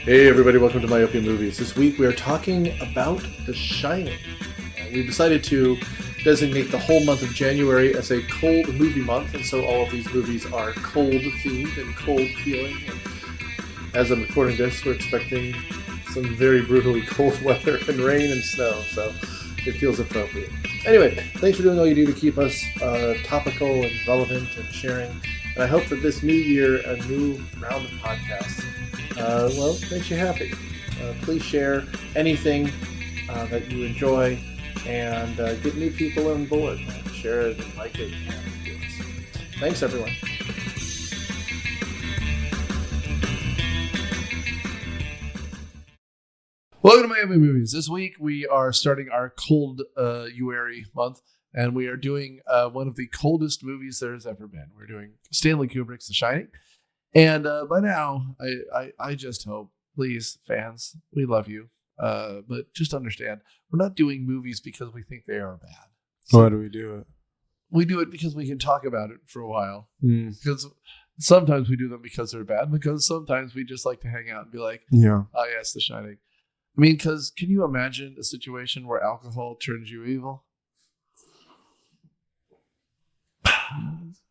Hey everybody, welcome to Myopia Movies. This week we are talking about The Shining. We've decided to designate the whole month of January as a cold movie month, and so all of these movies are cold themed and cold feeling. And as I'm recording this, we're expecting some very brutally cold weather and rain and snow, so it feels appropriate. Anyway, thanks for doing all you do to keep us topical and relevant and sharing. And I hope that this new year, a new round of podcasts, makes you happy. Please share anything that you enjoy and get new people on board. Share it and like it and do it. Thanks, everyone. Welcome to Miami Movies. This week we are starting our cold January month, and we are doing one of the coldest movies there's ever been. We're doing Stanley Kubrick's The Shining. And by now, I just hope, please, fans, we love you. But just understand, we're not doing movies because we think they are bad. So why do we do it? We do it because we can talk about it for a while. Because sometimes we do them because they're bad, because sometimes we just like to hang out and be like, oh yes, The Shining. I mean, because can you imagine a situation where alcohol turns you evil?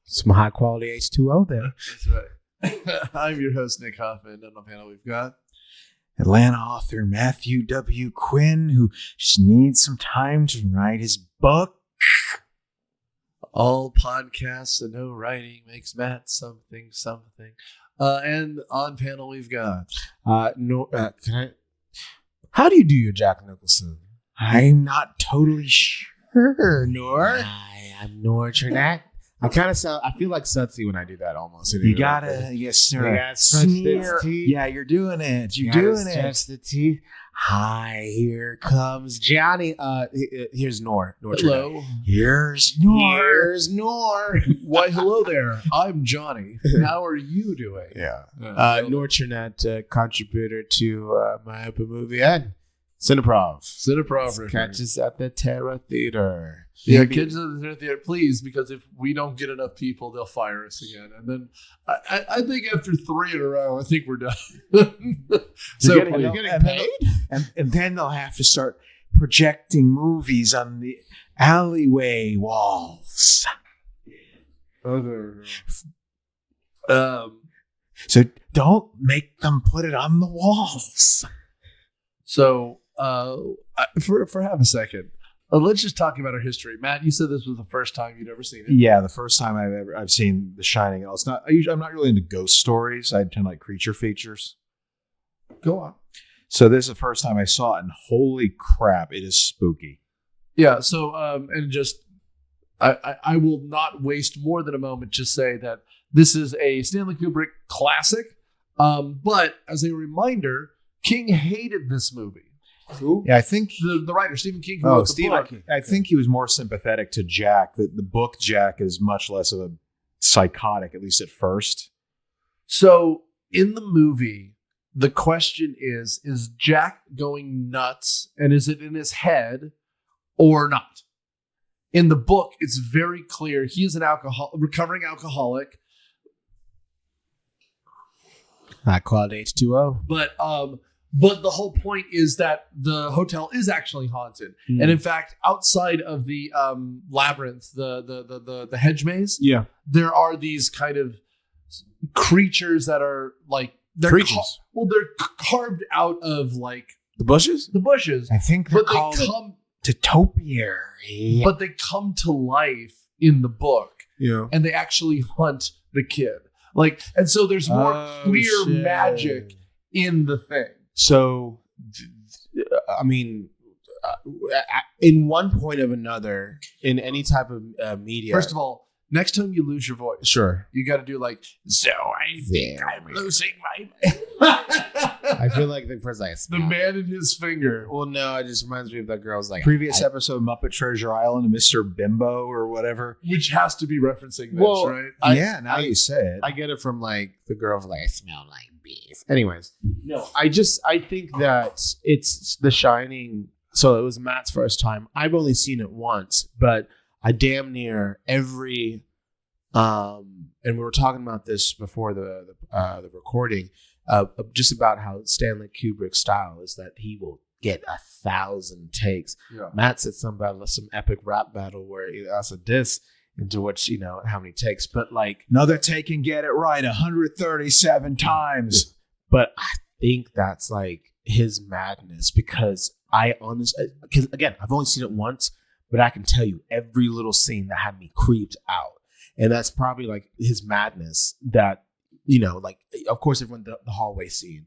Some high quality H2O there. That's right. I'm your host, Nick Hoffman, and on the panel we've got Atlanta author Matthew W. Quinn, who just needs some time to write his book. All podcasts and no writing makes Matt something. And on panel we've got how do you do your Jack Nicholson? I'm not totally sure, Nor. I'm Nor Trinette. I feel like Sutsy when I do that almost. You gotta, yes, sir. You gotta stretch the teeth. Yeah, you're doing it. You gotta stretch the teeth. Hi, here comes Johnny. Here's Nor. Hello. Here's Nor. Here's Nor. Why, hello there. I'm Johnny. How are you doing? Yeah. Nor Trinette, contributor to my open movie and Cineprov. Catch us at the Terra Theater. Yeah, kids at the Terra Theater, please, because if we don't get enough people, they'll fire us again. And then I think after 3 in a row, I think we're done. You're getting paid? And then they'll have to start projecting movies on the alleyway walls. So don't make them put it on the walls. So for half a second, let's just talk about our history. Matt, you said this was the first time you'd ever seen it. Yeah, the first time I've seen The Shining. It's not. I'm not really into ghost stories. I tend to like creature features. Go on. So this is the first time I saw it, and holy crap, it is spooky. Yeah. So and just I will not waste more than a moment to say that this is a Stanley Kubrick classic. But as a reminder, King hated this movie. Who? Yeah, I think the writer Stephen King. Who wrote the book. I think he was more sympathetic to Jack. The book Jack is much less of a psychotic, at least at first. So in the movie, the question is Jack going nuts, and is it in his head or not? In the book, it's very clear he is an recovering alcoholic. High quality H2O. But the whole point is that the hotel is actually haunted. And in fact, outside of the labyrinth, the hedge maze, there are these kind of creatures that are like creatures. They're carved out of like the bushes. I think they're called topiary. But they come to life in the book. Yeah, and they actually hunt the kid. And so there's more clear magic in the thing. So, I mean, in one point of another, in any type of media. First of all, next time you lose your voice, sure, you got to do so I think I'm losing my. I feel like the person the man in his finger. Well, no, it just reminds me of that girl's previous episode, Muppet Treasure Island, Mr. Bimbo or whatever, which has to be referencing this, right? Now you say it. I get it from the girl I smell like bees. Anyways, no, I think that it's The Shining. So it was Matt's first time. I've only seen it once, but I damn near every and we were talking about this before the recording. just about how Stanley Kubrick's style is that he will get 1,000 takes. Yeah. Matt said something about some epic rap battle where he has a diss into which, how many takes, but like another take and get it right 137 times. But I think that's like his madness because again, I've only seen it once, but I can tell you every little scene that had me creeped out. And that's probably like his madness that, like, of course, everyone, the hallway scene,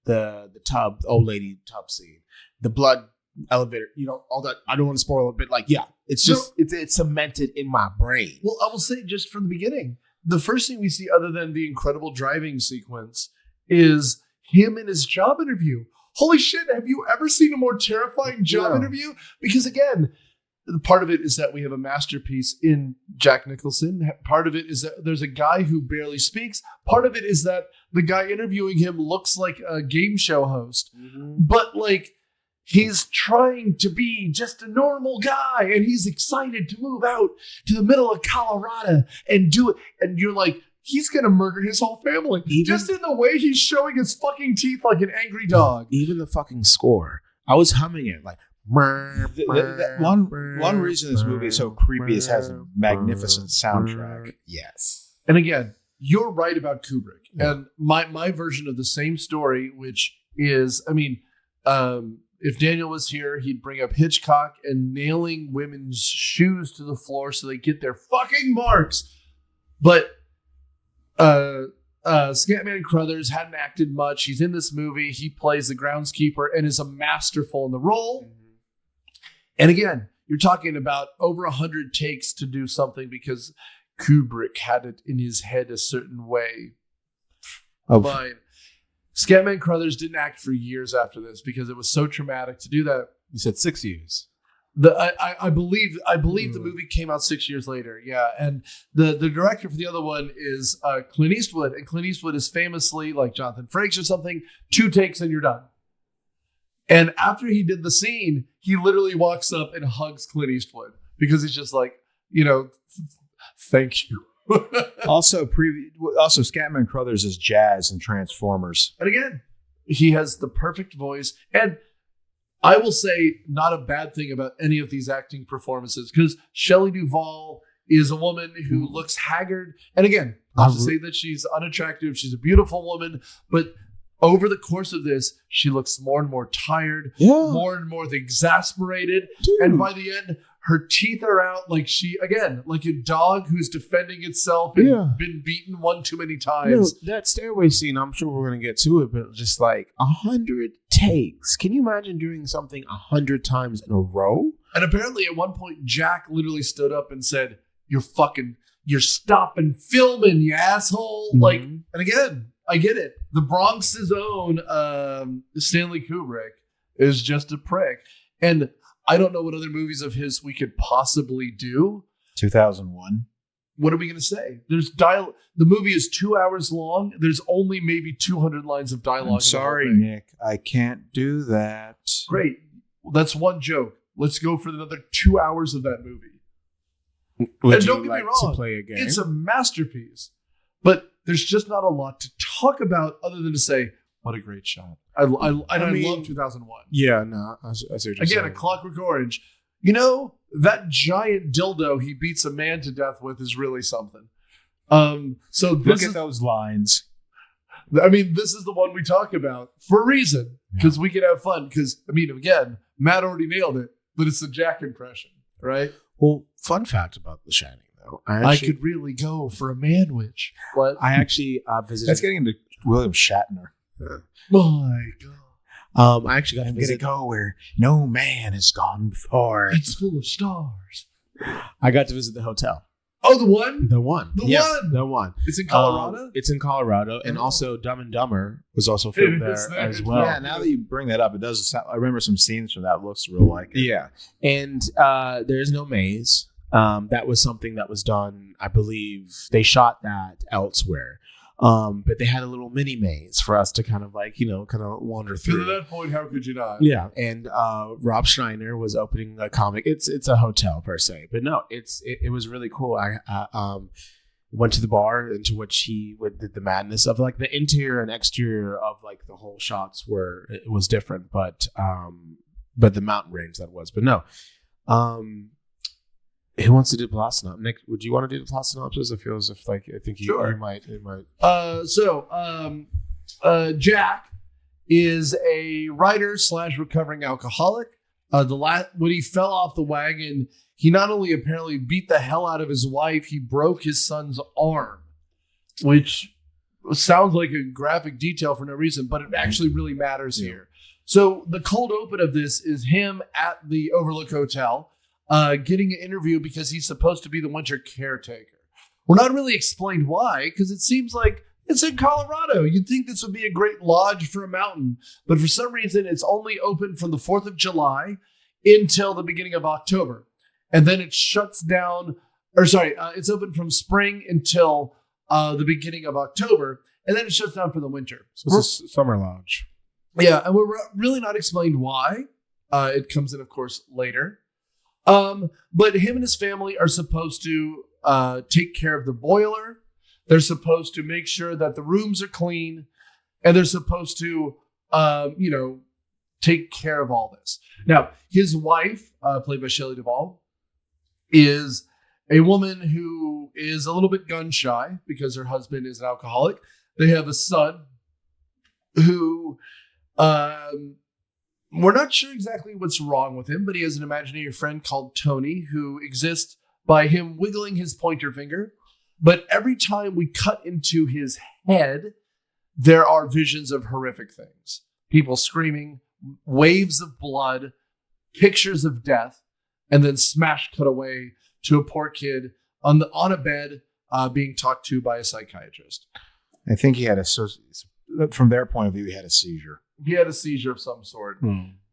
the tub, old lady tub scene, the blood elevator, all that. I don't want to spoil it, but like, yeah, it's just, it's cemented in my brain. Well, I will say just from the beginning, the first thing we see other than the incredible driving sequence is him in his job interview. Holy shit, have you ever seen a more terrifying job interview? Because again, part of it is that we have a masterpiece in Jack Nicholson. Part of it is that there's a guy who barely speaks. Part of it is that the guy interviewing him looks like a game show host. Mm-hmm. But like, he's trying to be just a normal guy and he's excited to move out to the middle of Colorado and do it. And you're like, he's going to murder his whole family. Just in the way he's showing his fucking teeth like an angry dog. Even the fucking score. I was humming it like, one reason this movie is so creepy is it has a magnificent soundtrack. Yes. And again, you're right about Kubrick. Yeah. And my version of the same story, which is, if Daniel was here, he'd bring up Hitchcock and nailing women's shoes to the floor so they get their fucking marks. But Scatman Crothers hadn't acted much. He's in this movie. He plays the groundskeeper and is a masterful in the role. Mm-hmm. And again, you're talking about over 100 takes to do something because Kubrick had it in his head a certain way. Oh, fine. Scatman Crothers didn't act for years after this because it was so traumatic to do that. You said 6 years. I believe the movie came out 6 years later. Yeah, and the director for the other one is Clint Eastwood, and Clint Eastwood is famously like Jonathan Frakes or something. 2 takes and you're done. And after he did the scene, he literally walks up and hugs Clint Eastwood because he's just like, thank you. Also, Scatman Crothers is Jazz in Transformers. And again, he has the perfect voice. And I will say not a bad thing about any of these acting performances because Shelley Duvall is a woman who looks haggard. And again, not to say that she's unattractive. She's a beautiful woman. But over the course of this, she looks more and more tired, more and more exasperated. Dude. And by the end, her teeth are out like like a dog who's defending itself and been beaten one too many times. That stairway scene, I'm sure we're going to get to it, but just like 100 takes. Can you imagine doing something 100 times in a row? And apparently at one point, Jack literally stood up and said, you're stopping filming, you asshole. Mm-hmm. Like, and again, I get it. The Bronx's own Stanley Kubrick is just a prick. And I don't know what other movies of his we could possibly do. 2001. What are we going to say? There's dialogue. The movie is 2 hours long. There's only maybe 200 lines of dialogue. I'm sorry, Nick. I can't do that. Great. Well, that's one joke. Let's go for another 2 hours of that movie. Would you like to play a game? It's a masterpiece. But there's just not a lot to talk about other than to say, what a great shot. I love 2001. Yeah, no, I see what you're Again, saying. A Clockwork Orange. That giant dildo he beats a man to death with is really something. So look at those lines. This is the one we talk about for a reason, because we can have fun. Because, again, Matt already nailed it, but it's the Jack impression, right? Well, fun fact about The Shining, though. I could really go for a man-witch. What? I actually visited... That's getting into William Shatner. My God. I actually got to visit... go where no man has gone before. It's full of stars. I got to visit the hotel. Oh, the one? The one. The one. It's in Colorado? It's in Colorado. And also Dumb and Dumber was also filmed there as well. Yeah, now that you bring that up, it does sound, I remember some scenes from that. Looks real like it. Yeah. And there's no maze. That was something that was done, I believe, they shot that elsewhere. But they had a little mini maze for us to kind of wander through. At that point, how could you not? Yeah, and Rob Schneider was opening a comic. It's a hotel per se, but no, it was really cool. went to the bar, into which he did the madness of like the interior and exterior of like the whole shots it was different, but the mountain range that was. But no, who wants to do plot synopsis? Nick, would you want to do the plot synopsis? It feels if like I think you might. Jack is a writer / recovering alcoholic. When he fell off the wagon, he not only apparently beat the hell out of his wife, he broke his son's arm, which sounds like a graphic detail for no reason, but it actually really matters here. So the cold open of this is him at the Overlook Hotel, getting an interview because he's supposed to be the winter caretaker. We're not really explained why, because it seems like it's in Colorado. You'd think this would be a great lodge for a mountain, but for some reason it's only open from the 4th of July until the beginning of October. And then it shuts down, it's open from spring until the beginning of October, and then it shuts down for the winter. So it's a summer lodge. Yeah, and we're really not explained why. It comes in, of course, later. But him and his family are supposed to take care of the boiler. They're supposed to make sure that the rooms are clean, and they're supposed to, take care of all this. Now, his wife, played by Shelley Duvall, is a woman who is a little bit gun shy because her husband is an alcoholic. They have a son who, we're not sure exactly what's wrong with him, but he has an imaginary friend called Tony who exists by him wiggling his pointer finger. But every time we cut into his head, there are visions of horrific things. People screaming, waves of blood, pictures of death, and then smash cut away to a poor kid on a bed being talked to by a psychiatrist. I think he had from their point of view, he had a seizure. He had a seizure of some sort.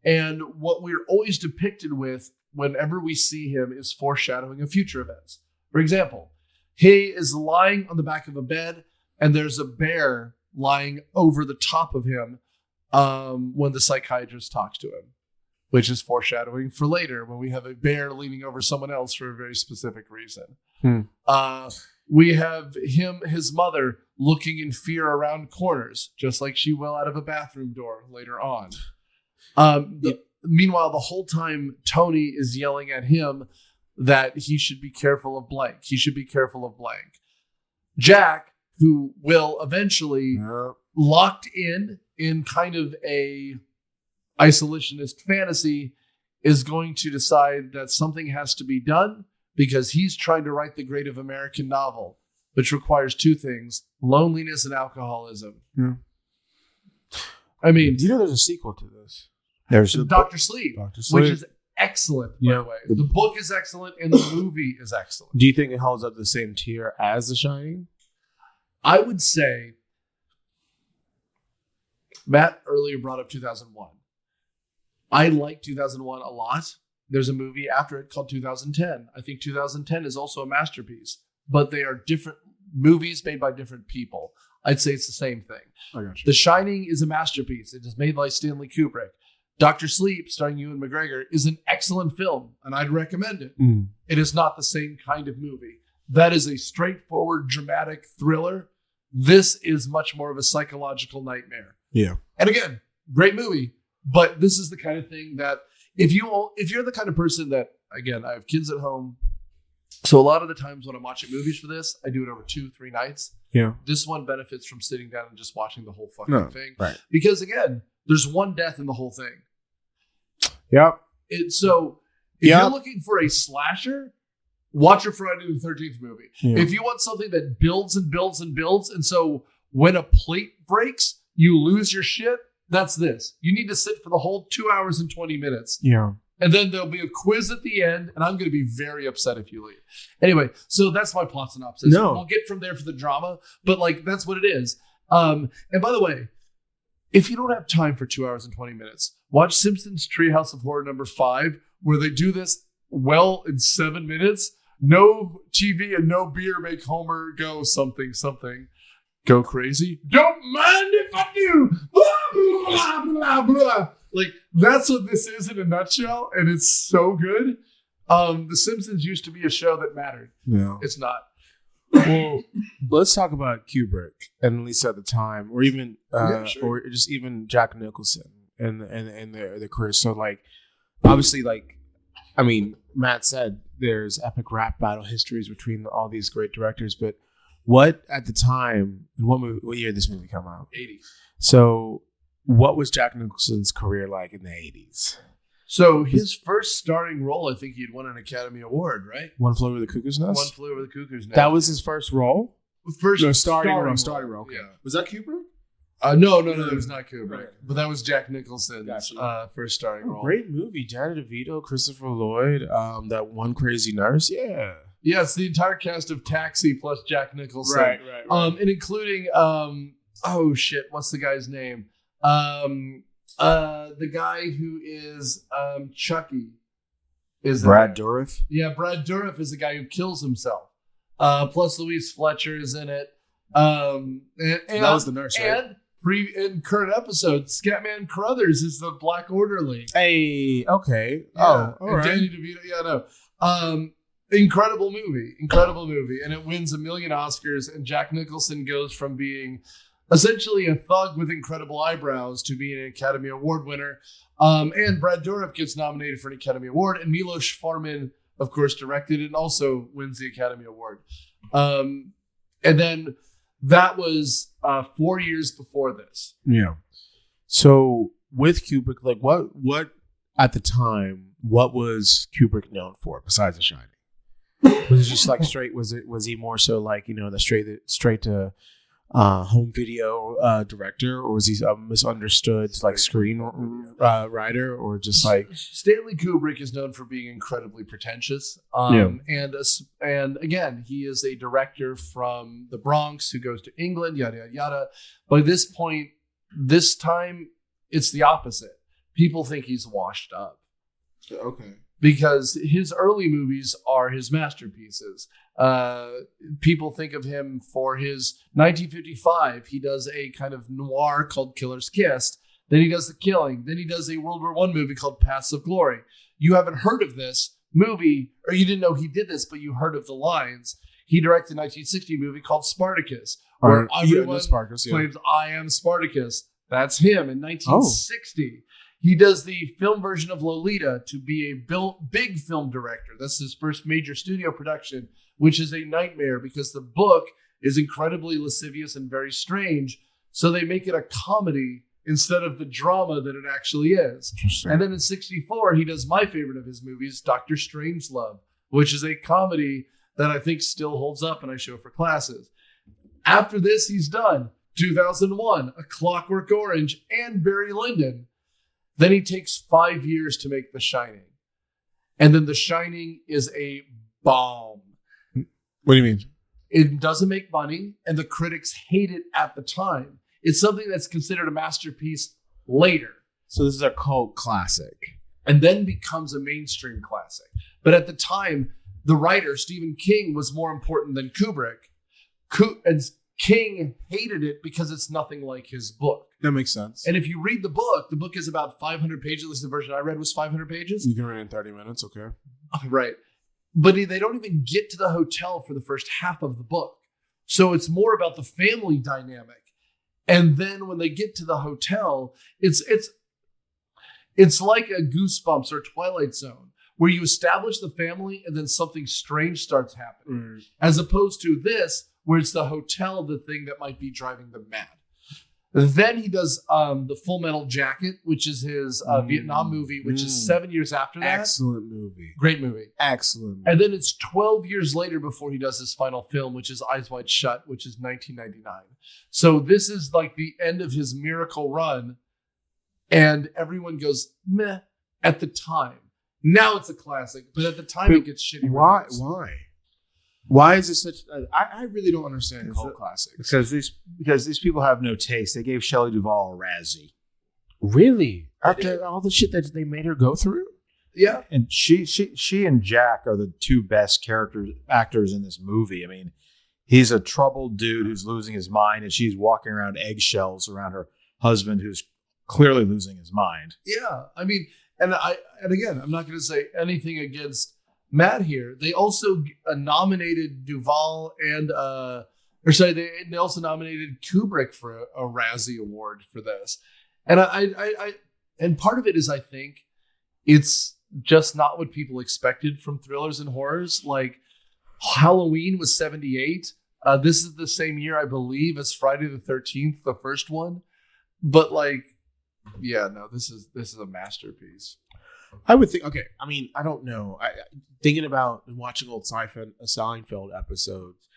And what we're always depicted with whenever we see him is foreshadowing of future events. For example, he is lying on the back of a bed, and there's a bear lying over the top of him when the psychiatrist talks to him, which is foreshadowing for later when we have a bear leaning over someone else for a very specific reason. We have his mother, looking in fear around corners, just like she will out of a bathroom door later on. Meanwhile, the whole time, Tony is yelling at him that he should be careful of blank. He should be careful of blank. Jack, who will eventually, locked in kind of a isolationist fantasy, is going to decide that something has to be done because he's trying to write the great of American novel, which requires two things: loneliness and alcoholism. Yeah. I mean, do you know there's a sequel to this? There's Dr. Sleep, which is excellent, by the way. The book is excellent and the movie is excellent. Do you think it holds up the same tier as The Shining? I would say, Matt earlier brought up 2001. I like 2001 a lot. There's a movie after it called 2010. I think 2010 is also a masterpiece, but they are different movies made by different people. I'd say it's the same thing. I got you. The Shining is a masterpiece. It is made by Stanley Kubrick. Dr. Sleep, starring Ewan McGregor, is an excellent film, and I'd recommend it. It is not the same kind of movie. That is a straightforward, dramatic thriller. This is much more of a psychological nightmare. Yeah. And again, great movie, but this is the kind of thing that if you're the kind of person that, again, I have kids at home, so a lot of the times when I'm watching movies for this, I do it over 2-3 nights. Yeah. This one benefits from sitting down and just watching the whole fucking thing. Right. Because again, there's one death in the whole thing. Yep. If you're looking for a slasher, watch a Friday the 13th movie. Yeah. If you want something that builds and builds and builds, and so when a plate breaks, you lose your shit, that's this. You need to sit for the whole 2 hours and 20 minutes. Yeah. And then there'll be a quiz at the end, and I'm going to be very upset if you leave. Anyway, so that's my plot synopsis. No. We'll get from there for the drama, but that's what it is. And by the way, if you don't have time for 2 hours and 20 minutes, watch Simpsons Treehouse of Horror number 5, where they do this well in 7 minutes. No TV and no beer make Homer go something, go crazy. Don't mind if I do. Blah, blah, blah, blah. Like, that's what this is in a nutshell, and it's so good. The Simpsons used to be a show that mattered. Yeah. It's not. Well, let's talk about Kubrick, and at least at the time, or even, Sure. or just even Jack Nicholson and their career. So, like, obviously, like, I mean, Matt said there's epic rap battle histories between all these great directors, but what at the time, what year did this movie come out? 80. So, what was Jack Nicholson's career like in the 80s? So his first starring role, I think he'd won an Academy Award, right? One Flew Over the Cuckoo's Nest? One Flew Over the Cuckoo's Nest. That was his first role? First Starting role. Okay. Yeah. Was that Kubrick? No, it was not Kubrick. Right. But that was Jack Nicholson's Gotcha. first starring role. Great movie. Danny DeVito, Christopher Lloyd, that one crazy nurse. Yeah. Yeah, it's the entire cast of Taxi plus Jack Nicholson. Right. And including oh shit, what's the guy's name? The guy who is Chucky is Brad Dourif. Yeah, Brad Dourif is the guy who kills himself. Plus Louise Fletcher is in it. And that was the nurse, right? And in current episode, Scatman Crothers is the Black Orderly. Hey, okay. Yeah, all right. Danny DeVito. Yeah, no. Incredible movie, and it wins 1 million Oscars. And Jack Nicholson goes from being essentially a thug with incredible eyebrows to being an Academy Award winner. And Brad Dourif gets nominated for an Academy Award, and Milos Forman, of course, directed it and also wins the Academy Award. And then that was 4 years before this. Yeah. So with Kubrick, like what at the time, what was Kubrick known for besides The Shining? Was it just like straight? Was he more so like, you know, the straight to home video director, or was he a misunderstood like screen writer, or just like Stanley Kubrick is known for being incredibly pretentious. And again, he is a director from the Bronx who goes to England, yada yada yada. By this point, this time it's the opposite. People think he's washed up. Okay. Because his early movies are his masterpieces. People think of him for his 1955. He does a kind of noir called Killer's Kiss. Then he does The Killing. Then he does a World War I movie called Paths of Glory. You haven't heard of this movie, or you didn't know he did this, but you heard of the lines. He directed a 1960 movie called Spartacus, where everyone claims, I am Spartacus. That's him in 1960. He does the film version of Lolita to be a big film director. That's his first major studio production, which is a nightmare because the book is incredibly lascivious and very strange. So they make it a comedy instead of the drama that it actually is. And then in 1964, he does my favorite of his movies, Dr. Strangelove, which is a comedy that I think still holds up and I show for classes. After this, he's done 2001, A Clockwork Orange, and Barry Lyndon. Then he takes 5 years to make The Shining. And then The Shining is a bomb. What do you mean? It doesn't make money, and the critics hate it at the time. It's something that's considered a masterpiece later. So this is a cult classic. And then becomes a mainstream classic. But at the time, the writer, Stephen King, was more important than Kubrick. And King hated it because it's nothing like his book. That makes sense. And if you read the book is about 500 pages. At least the version I read was 500 pages. You can read it in 30 minutes, okay. Right. But they don't even get to the hotel for the first half of the book. So it's more about the family dynamic. And then when they get to the hotel, it's like a Goosebumps or Twilight Zone, where you establish the family and then something strange starts happening. As opposed to this, where it's the hotel, the thing that might be driving them mad. Then he does the Full Metal Jacket, which is his Vietnam movie, which is 7 years after that. Excellent movie. Great movie. Excellent movie. And then it's 12 years later before he does his final film, which is Eyes Wide Shut, which is 1999. So this is like the end of his miracle run. And everyone goes, meh, at the time. Now it's a classic, but at the time it gets shitty. Why? Why is it such? I really don't understand cult classics. Because these people have no taste. They gave Shelley Duvall a Razzie. Really? After all the shit that they made her go through? Yeah. And she and Jack are the two best actors in this movie. I mean, he's a troubled dude who's losing his mind, and she's walking around eggshells around her husband who's clearly losing his mind. Yeah. I mean, and again, I'm not going to say anything against Matt here, they also nominated Duvall and they also nominated Kubrick for a Razzie Award for this. And I and part of it is I think it's just not what people expected from thrillers and horrors. Like Halloween was 1978. This is the same year, I believe, as Friday the 13th, the first one. But like, yeah, no, this is a masterpiece. I would think. Okay, I mean, I don't know. Thinking about watching old Seinfeld episodes,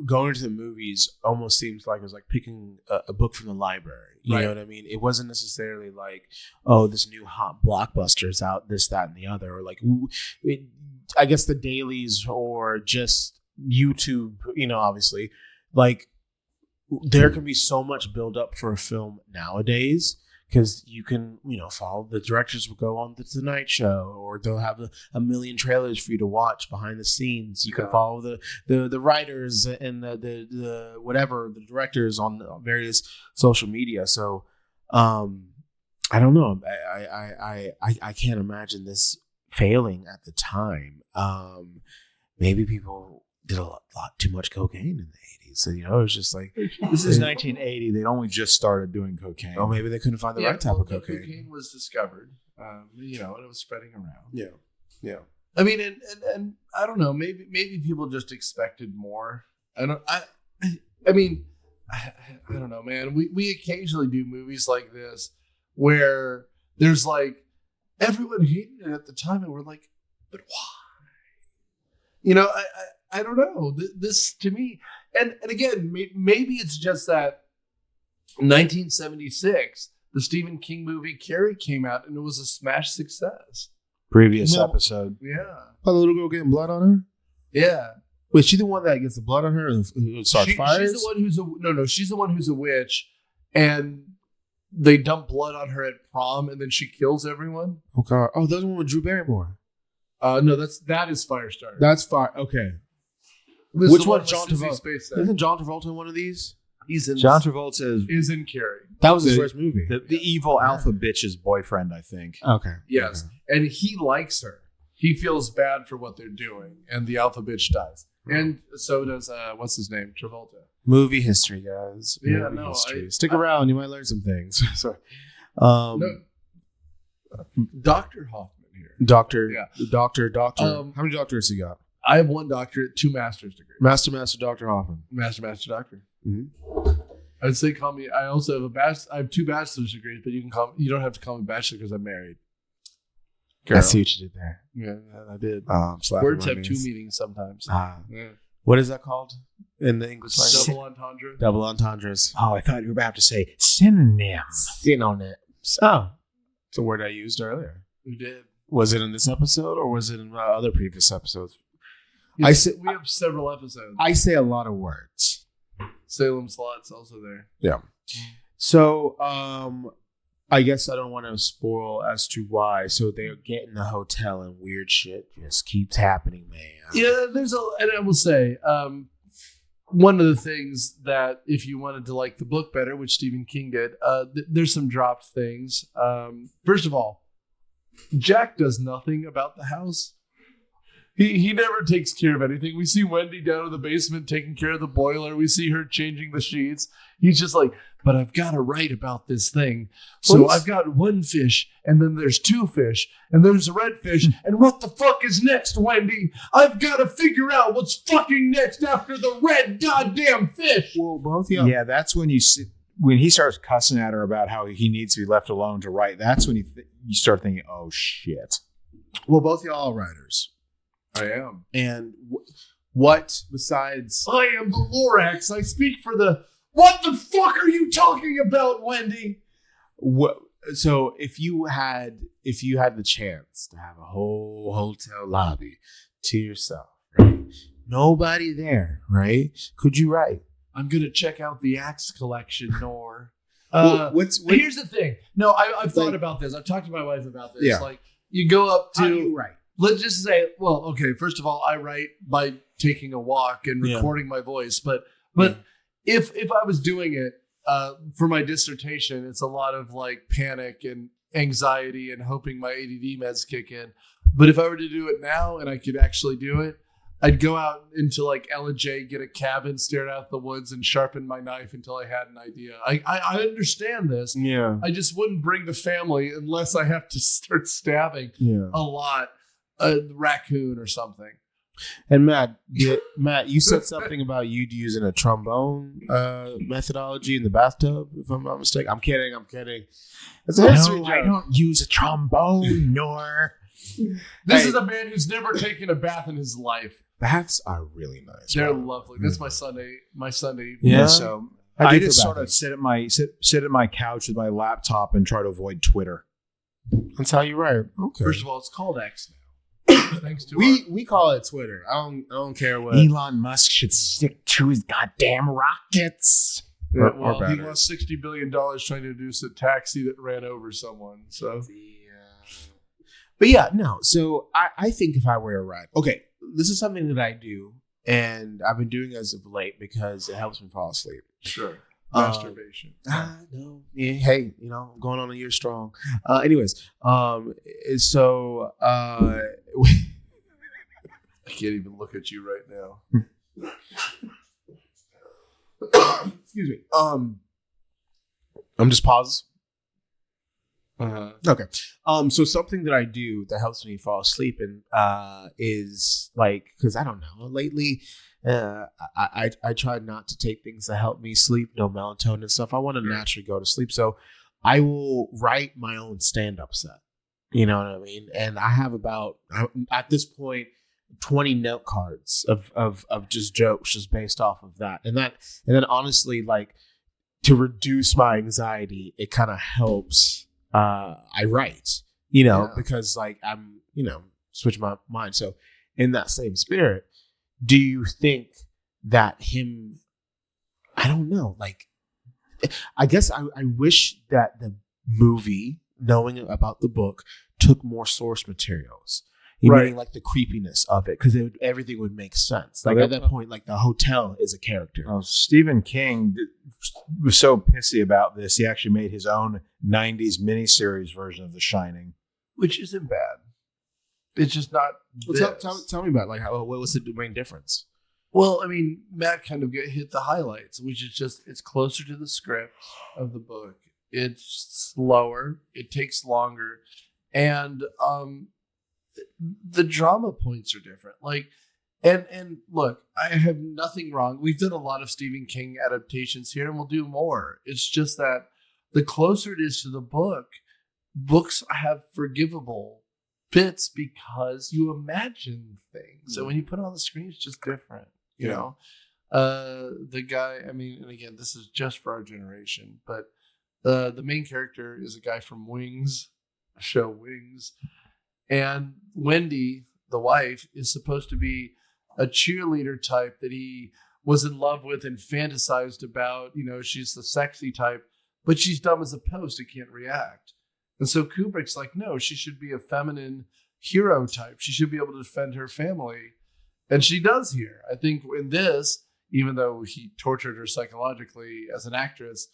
going to the movies almost seems like it was like picking a book from the library. You know what I mean? It wasn't necessarily like, oh, this new hot blockbuster's out, this, that, and the other, or like, I guess the dailies or just YouTube. Obviously, like there can be so much build up for a film nowadays. Because you can, follow the directors will go on the Tonight Show, or they'll have a million trailers for you to watch behind the scenes. You can follow the writers and the whatever the directors on various social media. So, I don't know. I can't imagine this failing at the time. Maybe people did a lot too much cocaine in the 80s. So, it's just like... This is 1980. They'd only just started doing cocaine. Oh, maybe they couldn't find the right type of cocaine. Cocaine was discovered, and it was spreading around. Yeah. I mean, and I don't know. Maybe people just expected more. I mean, I don't know, man. We occasionally do movies like this where there's like everyone hated it at the time, and we're like, but why? I don't know. This to me, and again, maybe it's just that 1976, the Stephen King movie Carrie came out, and it was a smash success. Previous episode. Yeah. Oh, the little girl getting blood on her? Yeah. Wait, she the one that gets the blood on her and starts fires? She's the one who's she's the one who's a witch, and they dump blood on her at prom, and then she kills everyone. Oh God! Oh, that's the one with Drew Barrymore. No, that is Firestarter. That's fire. Okay. Which one? John Travolta. Isn't John Travolta in one of these? He's in. John Travolta is in Carrie. That was his first movie. The evil alpha bitch's boyfriend, I think. Okay. Yes, okay. And he likes her. He feels bad for what they're doing, and the alpha bitch dies. And so does what's his name, Travolta. Movie history, guys. Yeah, movie history. Stick around, you might learn some things. Sorry. Dr. Hoffman here. Doctor. How many doctors he got? I have one doctorate, 2 master's degrees. Master Dr. Hoffman. Master doctor. Mm-hmm. I'd say call me. I also have I have 2 bachelor's degrees, but you don't have to call me bachelor because I'm married. Girl. I see what you did there. Yeah, I did. Words have 2 meanings sometimes. Yeah. What is that called in the English language? Double entendre. Double entendres. Oh, I thought you were about to say synonyms. Synonyms. Oh, it's a word I used earlier. You did. Was it in this episode or was it in other previous episodes? We have several episodes. I say a lot of words. Salem Slot's also there. Yeah. So, I guess I don't want to spoil as to why. So they get in the hotel and weird shit just keeps happening, man. Yeah, and I will say, one of the things that if you wanted to like the book better, which Stephen King did, there's some dropped things. First of all, Jack does nothing about the house. He never takes care of anything. We see Wendy down in the basement taking care of the boiler. We see her changing the sheets. He's just like, but I've got to write about this thing. So I've got 1 fish, and then there's 2 fish, and there's a red fish. And what the fuck is next, Wendy? I've got to figure out what's fucking next after the red goddamn fish. Well, both of y'all. Yeah, that's when when he starts cussing at her about how he needs to be left alone to write. That's when you start thinking, oh shit. Well, both y'all are writers. I am. And what besides... I am the Lorax. I speak for the... What the fuck are you talking about, Wendy? So if you had the chance to have a whole hotel lobby to yourself, right? Nobody there, right? Could you write? I'm going to check out the Axe collection, Nor. Here's the thing. No, I've thought about this. I've talked to my wife about this. Yeah. Like, you go up to... How do you write? Let's just say, well, okay, first of all, I write by taking a walk and recording my voice. But if I was doing it for my dissertation, it's a lot of like panic and anxiety and hoping my ADD meds kick in. But if I were to do it now and I could actually do it, I'd go out into like L&J, get a cabin, stare out the woods, and sharpen my knife until I had an idea. I understand this. Yeah. I just wouldn't bring the family unless I have to start stabbing a lot, a raccoon or something. And Matt, you said something about you using a trombone methodology in the bathtub, if I'm not mistaken. I'm kidding. It's a history joke. I don't use a trombone, nor. This is a man who's never taken a bath in his life. Baths are really nice. They're lovely. That's my Sunday. Yeah. So I just sort of sit at my couch with my laptop and try to avoid Twitter. That's how you write. Okay. First of all, it's called X now. Thanks to we call it Twitter. I don't care what. Elon Musk should stick to his goddamn rockets. Well, he lost $60 billion trying to induce a taxi that ran over someone. So. But yeah, no. So I think if I were a ride, okay, this is something that I do, and I've been doing as of late because it helps me fall asleep. Sure. Masturbation. No. Yeah, hey, I'm going on a year strong. Anyways, so I can't even look at you right now. Excuse me. I'm just pause. Okay. So something that I do that helps me fall asleep and is like, because I don't know, lately I try not to take things that help me sleep, no melatonin and stuff. I want to naturally go to sleep, so I will write my own stand-up set. You know what I mean? And I have about at this point 20 note cards of just jokes just based off of that, and then honestly, like, to reduce my anxiety, it kind of helps. I write, because like I'm, switch my mind. So in that same spirit, do you think that I don't know, like, I guess I wish that the movie, knowing about the book, took more source materials. Meaning like the creepiness of it, because everything would make sense. Like at that point, like the hotel is a character. Oh, Stephen King was so pissy about this. He actually made his own 90s miniseries version of The Shining. Which isn't bad. It's just not. Well, tell me about what was the main difference? Well, I mean, Matt kind of hit the highlights, which is just it's closer to the script of the book. It's slower. It takes longer, and the drama points are different. Like, and look, I have nothing wrong. We've done a lot of Stephen King adaptations here, and we'll do more. It's just that the closer it is to the book, books have forgivable bits because you imagine things. So when you put it on the screen, it's just different, you know? The guy, I mean, and again, this is just for our generation, but the main character is a guy from Wings, show Wings. And Wendy, the wife, is supposed to be a cheerleader type that he was in love with and fantasized about. She's the sexy type, but she's dumb as a post and can't react. And so Kubrick's like, no, she should be a feminine hero type. She should be able to defend her family. And she does here. I think in this, even though he tortured her psychologically as an actress,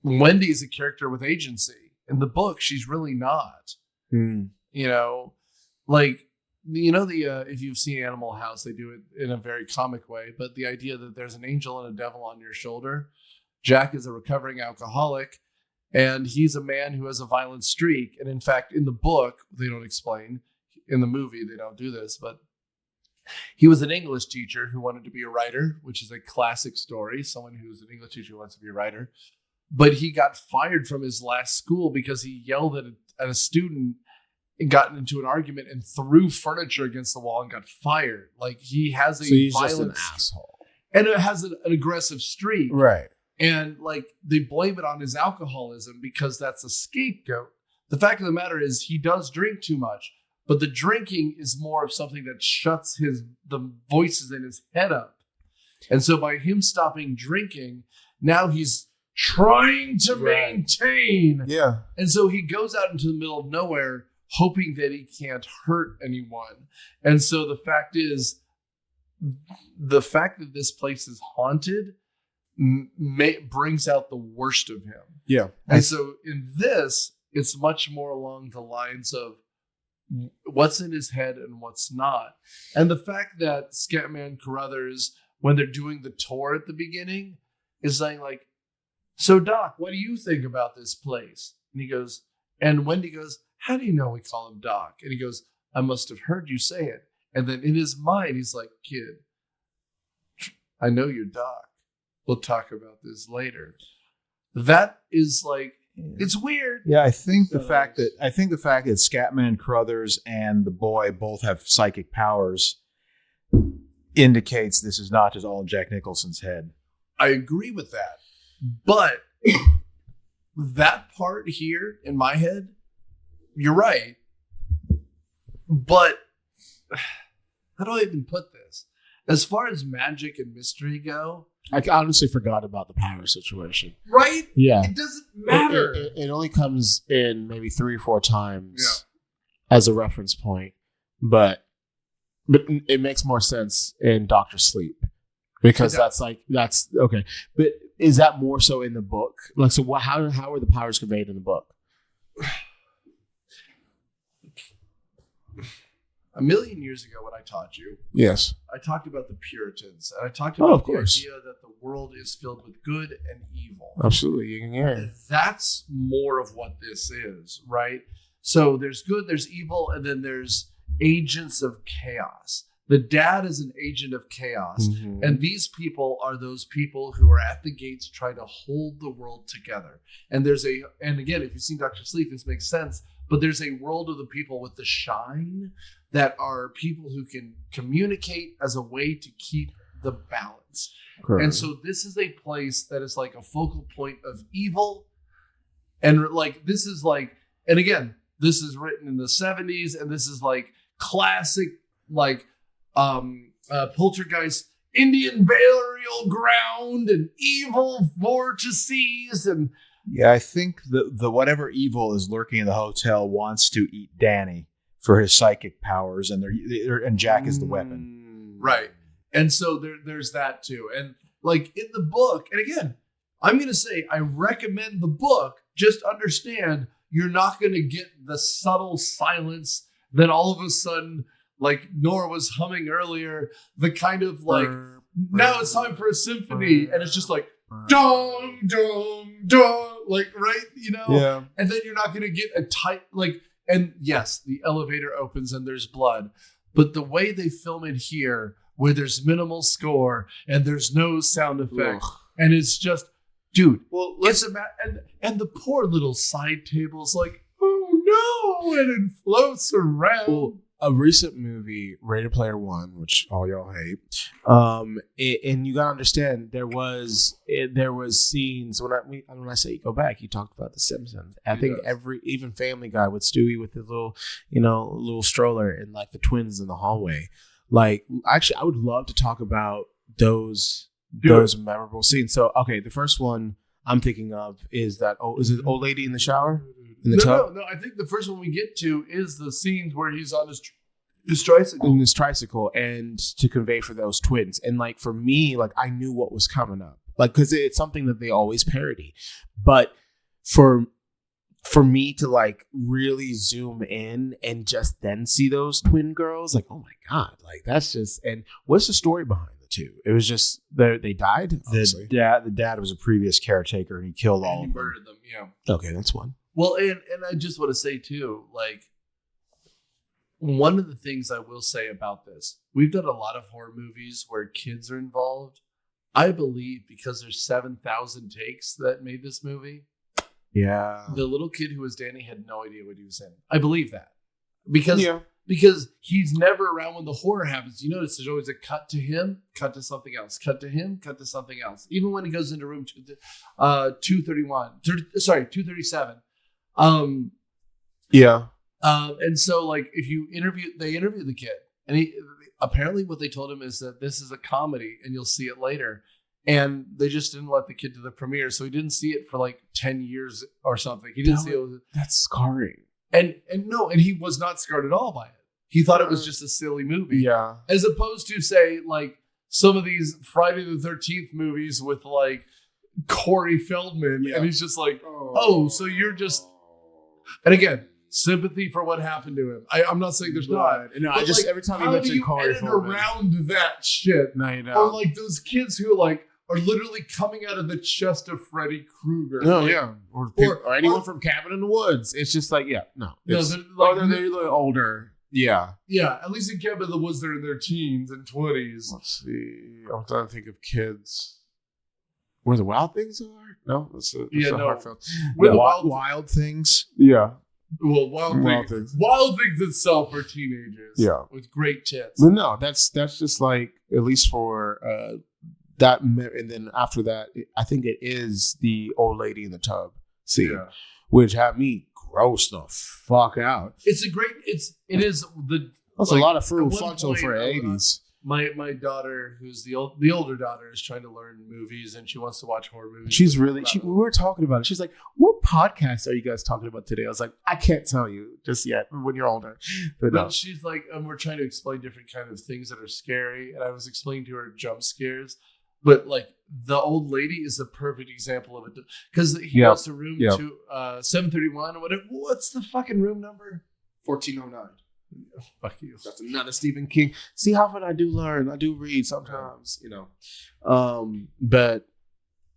Wendy's a character with agency. In the book, she's really not. If you've seen Animal House, they do it in a very comic way, but the idea that there's an angel and a devil on your shoulder. Jack is a recovering alcoholic, and he's a man who has a violent streak. And in fact, in the book, they don't explain. In the movie, they don't do this, but he was an English teacher who wanted to be a writer, which is a classic story. Someone who's an English teacher who wants to be a writer. But he got fired from his last school because he yelled at a student and got into an argument and threw furniture against the wall and got fired. Like, he has a violent asshole, and it has an aggressive streak, right? And like, they blame it on his alcoholism because that's a scapegoat. The fact of the matter is, he does drink too much, but the drinking is more of something that shuts the voices in his head up. And so by him stopping drinking, now he's trying to maintain. Yeah. And so he goes out into the middle of nowhere, hoping that he can't hurt anyone. And so the fact is, the fact that this place is haunted brings out the worst of him. Yeah. And so in this, it's much more along the lines of what's in his head and what's not. And the fact that Scatman Crothers, when they're doing the tour at the beginning, is saying like, so Doc, what do you think about this place? And he goes, and Wendy goes, how do you know we call him Doc? And he goes, I must have heard you say it. And then in his mind, he's like, kid, I know you're Doc. We'll talk about this later. That is like, it's weird. Yeah, I think the fact that Scatman Crothers and the boy both have psychic powers indicates this is not just all in Jack Nicholson's head. I agree with that. But that part here in my head, you're right. But how do I even put this? As far as magic and mystery go, I honestly forgot about the power situation. right? Yeah. It doesn't matter. It only comes in maybe 3 or 4 times as a reference point, but it makes more sense in Doctor Sleep because that's okay. But is that more so in the book? Like, so how are the powers conveyed in the book? A million years ago when I taught you, Yes. I talked about the Puritans. And I talked about of the course. idea that the world is filled with good and evil. Absolutely. Yeah. And that's more of what this is, right? So there's good, there's evil, and then there's agents of chaos. The dad is an agent of chaos. Mm-hmm. And these people are those people who are at the gates trying to hold the world together. And and again, if you've seen Dr. Sleep, this makes sense. But there's a world of the people with the shine that are people who can communicate as a way to keep the balance. Correct. And so this is a place that is like a focal point of evil. And like, this is like, and again, this is written in the 70s, and this is like classic, like, poltergeist, Indian burial ground and evil vortices. And Yeah, I think the whatever evil is lurking in the hotel wants to eat Danny for his psychic powers, and and Jack is the weapon. right. And so there's that too. And like in the book, and again, I'm going to say I recommend the book. Just understand you're not going to get the subtle silence that all of a sudden, like Nora was humming earlier, the kind of like, now it's time for a symphony. And it's just like, dong, dong, dong, like, right, you know? Yeah. And then you're not going to get a tight, like, and yes, the elevator opens and there's blood. But the way they film it here, where there's minimal score and there's no sound effect, and it's just, dude, Well, and the poor little side table's like, oh no, and it floats around. Well, a recent movie, Ready Player One, which all y'all hate, and you gotta understand there was scenes when I say go back, you talked about The Simpsons. I think even Family Guy with Stewie with his little stroller and like the twins in the hallway. Like, actually, I would love to talk about those memorable scenes. So, okay, the first one I'm thinking of is that is it Old Lady in the shower? In the tub? No. I think the first one we get to is the scenes where he's on his tricycle. In his tricycle, and to convey for those twins. And like for me, like I knew what was coming up, like because it's something that they always parody. But for me to like really zoom in and just then see those twin girls, like, oh my God, like that's just. And what's the story behind the two? It was just they died. Obviously. The dad was a previous caretaker, and he killed all of them. Murdered them. Yeah. Okay, that's one. Well, and I just want to say too, like, one of the things I will say about this, we've done a lot of horror movies where kids are involved. I believe because there's 7,000 takes that made this movie. Yeah. The little kid who was Danny had no idea what he was in. I believe that. Because he's never around when the horror happens. You notice there's always a cut to him, cut to something else, cut to him, cut to something else. Even when he goes into room 237. And so like if you they interview the kid, and he apparently what they told him is that this is a comedy and you'll see it later. And they just didn't let the kid to the premiere, so he didn't see it for like 10 years or something. He didn't see it. That's scarring. And he was not scarred at all by it. He thought it was just a silly movie. Yeah. As opposed to say like some of these Friday the 13th movies with like Corey Feldman, and he's just like, oh, so you're just And again, sympathy for what happened to him. I'm not saying there's not. No, I just every time you mention Corey edit around that shit? No, you don't. Or like those kids who like are literally coming out of the chest of Freddy Krueger. No, like, yeah. Or anyone from Cabin in the Woods. It's just like, yeah, no. No, It's, they're like- they're a little older. Yeah. Yeah, at least in Cabin in the Woods, they're in their teens and 20s. Let's see. I'm trying to think of kids. Where the Wild Things Are? No, that's a hard film. Where the Wild Things. Yeah. Well, Wild Things. Wild Things itself are teenagers. Yeah. With great tits. But no, that's just like, at least for that, and then after that, I think it is the old lady in the tub scene, which had me gross the fuck out. It is the. That's like, a lot of fruit functional point, for 80s. My daughter, who's the older daughter, is trying to learn movies and she wants to watch horror movies. She's really. We were talking about it. She's like, "What podcast are you guys talking about today?" I was like, "I can't tell you just yet. When you're older." But no. She's like, we're trying to explain different kind of things that are scary, and I was explaining to her jump scares. But like the old lady is a perfect example of it because he goes to room 731 or whatever. What's the fucking room number? 1409. Fuck you. That's another Stephen King. See how often I do learn. I do read sometimes, you know. But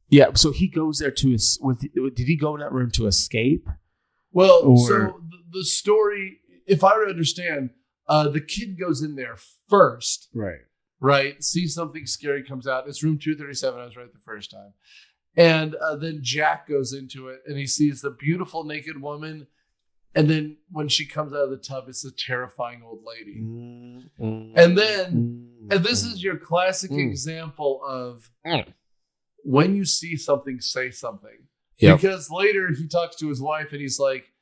yeah, so he goes there to did he go in that room to escape? Well, so the story, if I understand, the kid goes in there first. Right. Sees something scary, comes out. It's room 237. I was right the first time. And then Jack goes into it and he sees the beautiful naked woman. And then when she comes out of the tub, it's a terrifying old lady. And this is your classic example of when you see something, say something. Yep. Because later he talks to his wife and he's like,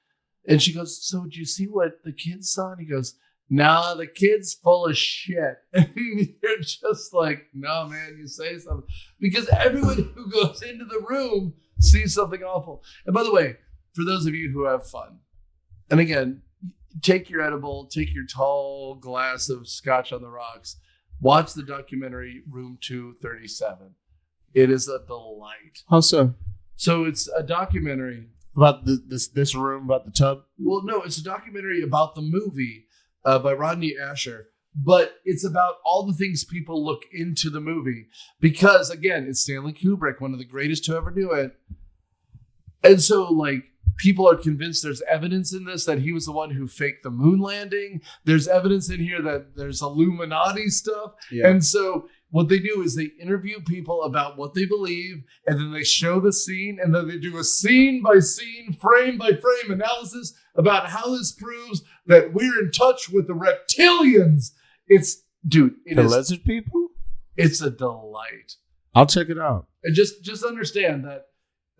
and she goes, "So did you see what the kids saw?" And he goes, "Nah, the kid's full of shit." And you're just like, "No, man, you say something." Because everyone who goes into the room sees something awful. And by the way, for those of you who have fun, and again, take your edible, take your tall glass of scotch on the rocks, watch the documentary Room 237. It is a delight. How so? So it's a documentary. About this room, about the tub? Well, no, it's a documentary about the movie by Rodney Asher. But it's about all the things people look into the movie. Because, again, it's Stanley Kubrick, one of the greatest to ever do it. And so, like, people are convinced there's evidence in this that he was the one who faked the moon landing. There's evidence in here that there's Illuminati stuff. Yeah. And so what they do is they interview people about what they believe, and then they show the scene, and then they do a scene by scene, frame by frame analysis about how this proves that we're in touch with the reptilians. Lizard people? It's a delight. I'll check it out. And just understand that,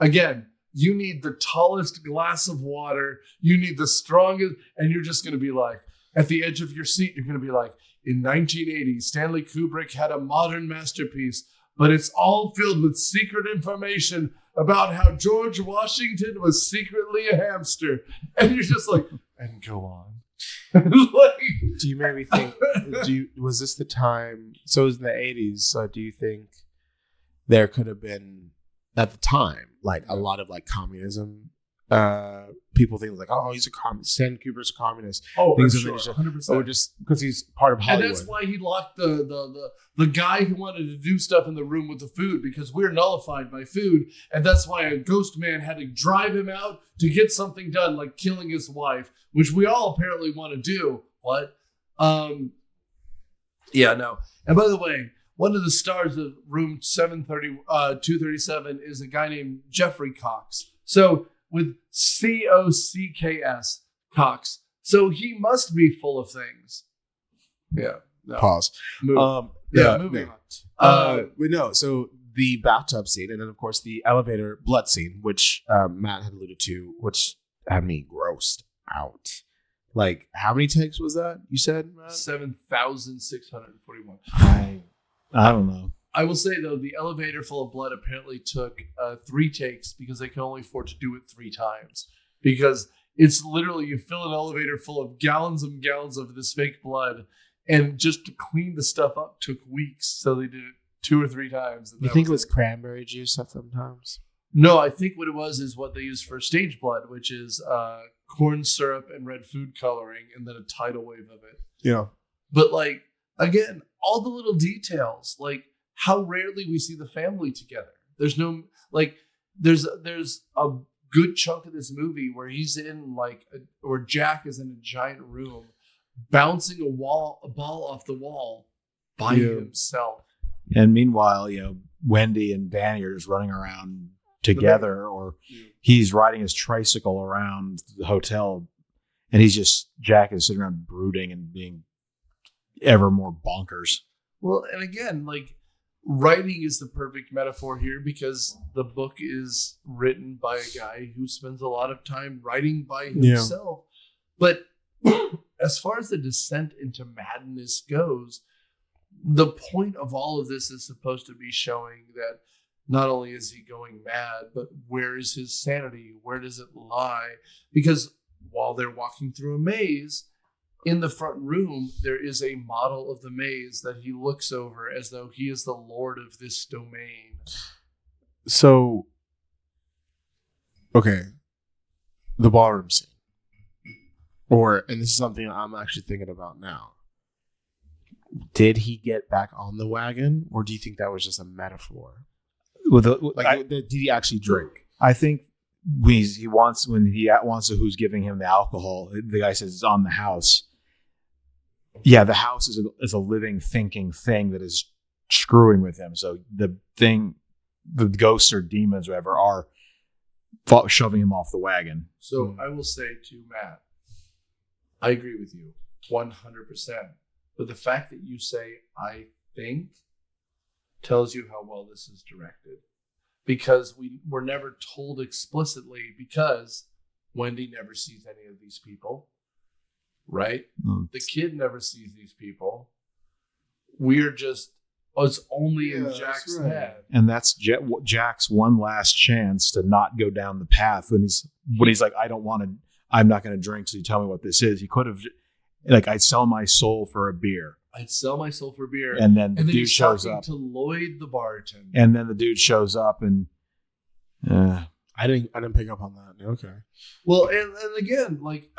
again, you need the tallest glass of water. You need the strongest. And you're just going to be like, at the edge of your seat, you're going to be like, in 1980, Stanley Kubrick had a modern masterpiece, but it's all filled with secret information about how George Washington was secretly a hamster. And you're just like, and go on. Do you maybe think, was this the time? So it was in the 80s. So do you think there could have been, at the time, like a lot of like communism, people think like, oh, he's a communist. Stanley Kubrick's a communist. Oh, for sure, 100%. Or just because he's part of Hollywood. And that's why he locked the guy who wanted to do stuff in the room with the food, because we're nullified by food, and that's why a ghost man had to drive him out to get something done, like killing his wife, which we all apparently want to do. What? Yeah, no. And by the way, one of the stars of Room 237 is a guy named Jeffrey Cox. So with Cocks, Cox. So he must be full of things. Yeah. No. Pause. Moving on. So the bathtub scene, and then of course the elevator blood scene, which Matt had alluded to, which had me grossed out. Like, how many takes was that? You said 7,641. I don't know. I will say, though, the elevator full of blood apparently took 3 takes because they can only afford to do it 3 times. Because it's literally, you fill an elevator full of gallons and gallons of this fake blood, and just to clean the stuff up took weeks. So they did it 2 or 3 times. You think it was cranberry juice sometimes? No, I think what it was is what they use for stage blood, which is corn syrup and red food coloring, and then a tidal wave of it. Yeah. But like, again, all the little details, like how rarely we see the family together. There's no, like, there's a good chunk of this movie where he's in like, where Jack is in a giant room bouncing a ball off the wall by himself. And meanwhile, Wendy and Danny are just running around together, or he's riding his tricycle around the hotel, and Jack is sitting around brooding and being ever more bonkers. Well, and again, like, writing is the perfect metaphor here because the book is written by a guy who spends a lot of time writing by himself. But as far as the descent into madness goes, the point of all of this is supposed to be showing that not only is he going mad, but where is his sanity? Where does it lie? Because while they're walking through a maze, in the front room, there is a model of the maze that he looks over as though he is the lord of this domain. So, okay, the ballroom scene. And this is something I'm actually thinking about now. Did he get back on the wagon, or do you think that was just a metaphor? Did he actually drink? I think when he wants to, who's giving him the alcohol, the guy says it's on the house. Yeah, the house is a living, thinking thing that is screwing with him. So the ghosts or demons, whatever, are shoving him off the wagon. So I will say to Matt, I agree with you 100%. But the fact that you say, I think, tells you how well this is directed. Because we were never told explicitly, because Wendy never sees any of these people. Right? The kid never sees these people. It's only in Jack's head. And that's Jack's one last chance to not go down the path when he's like, I'm not going to drink, so you tell me what this is. He could have, like, I'd sell my soul for a beer. And then the dude shows up. To Lloyd, the bartender. And then the dude shows up and I didn't pick up on that. Okay. Well, and again, like,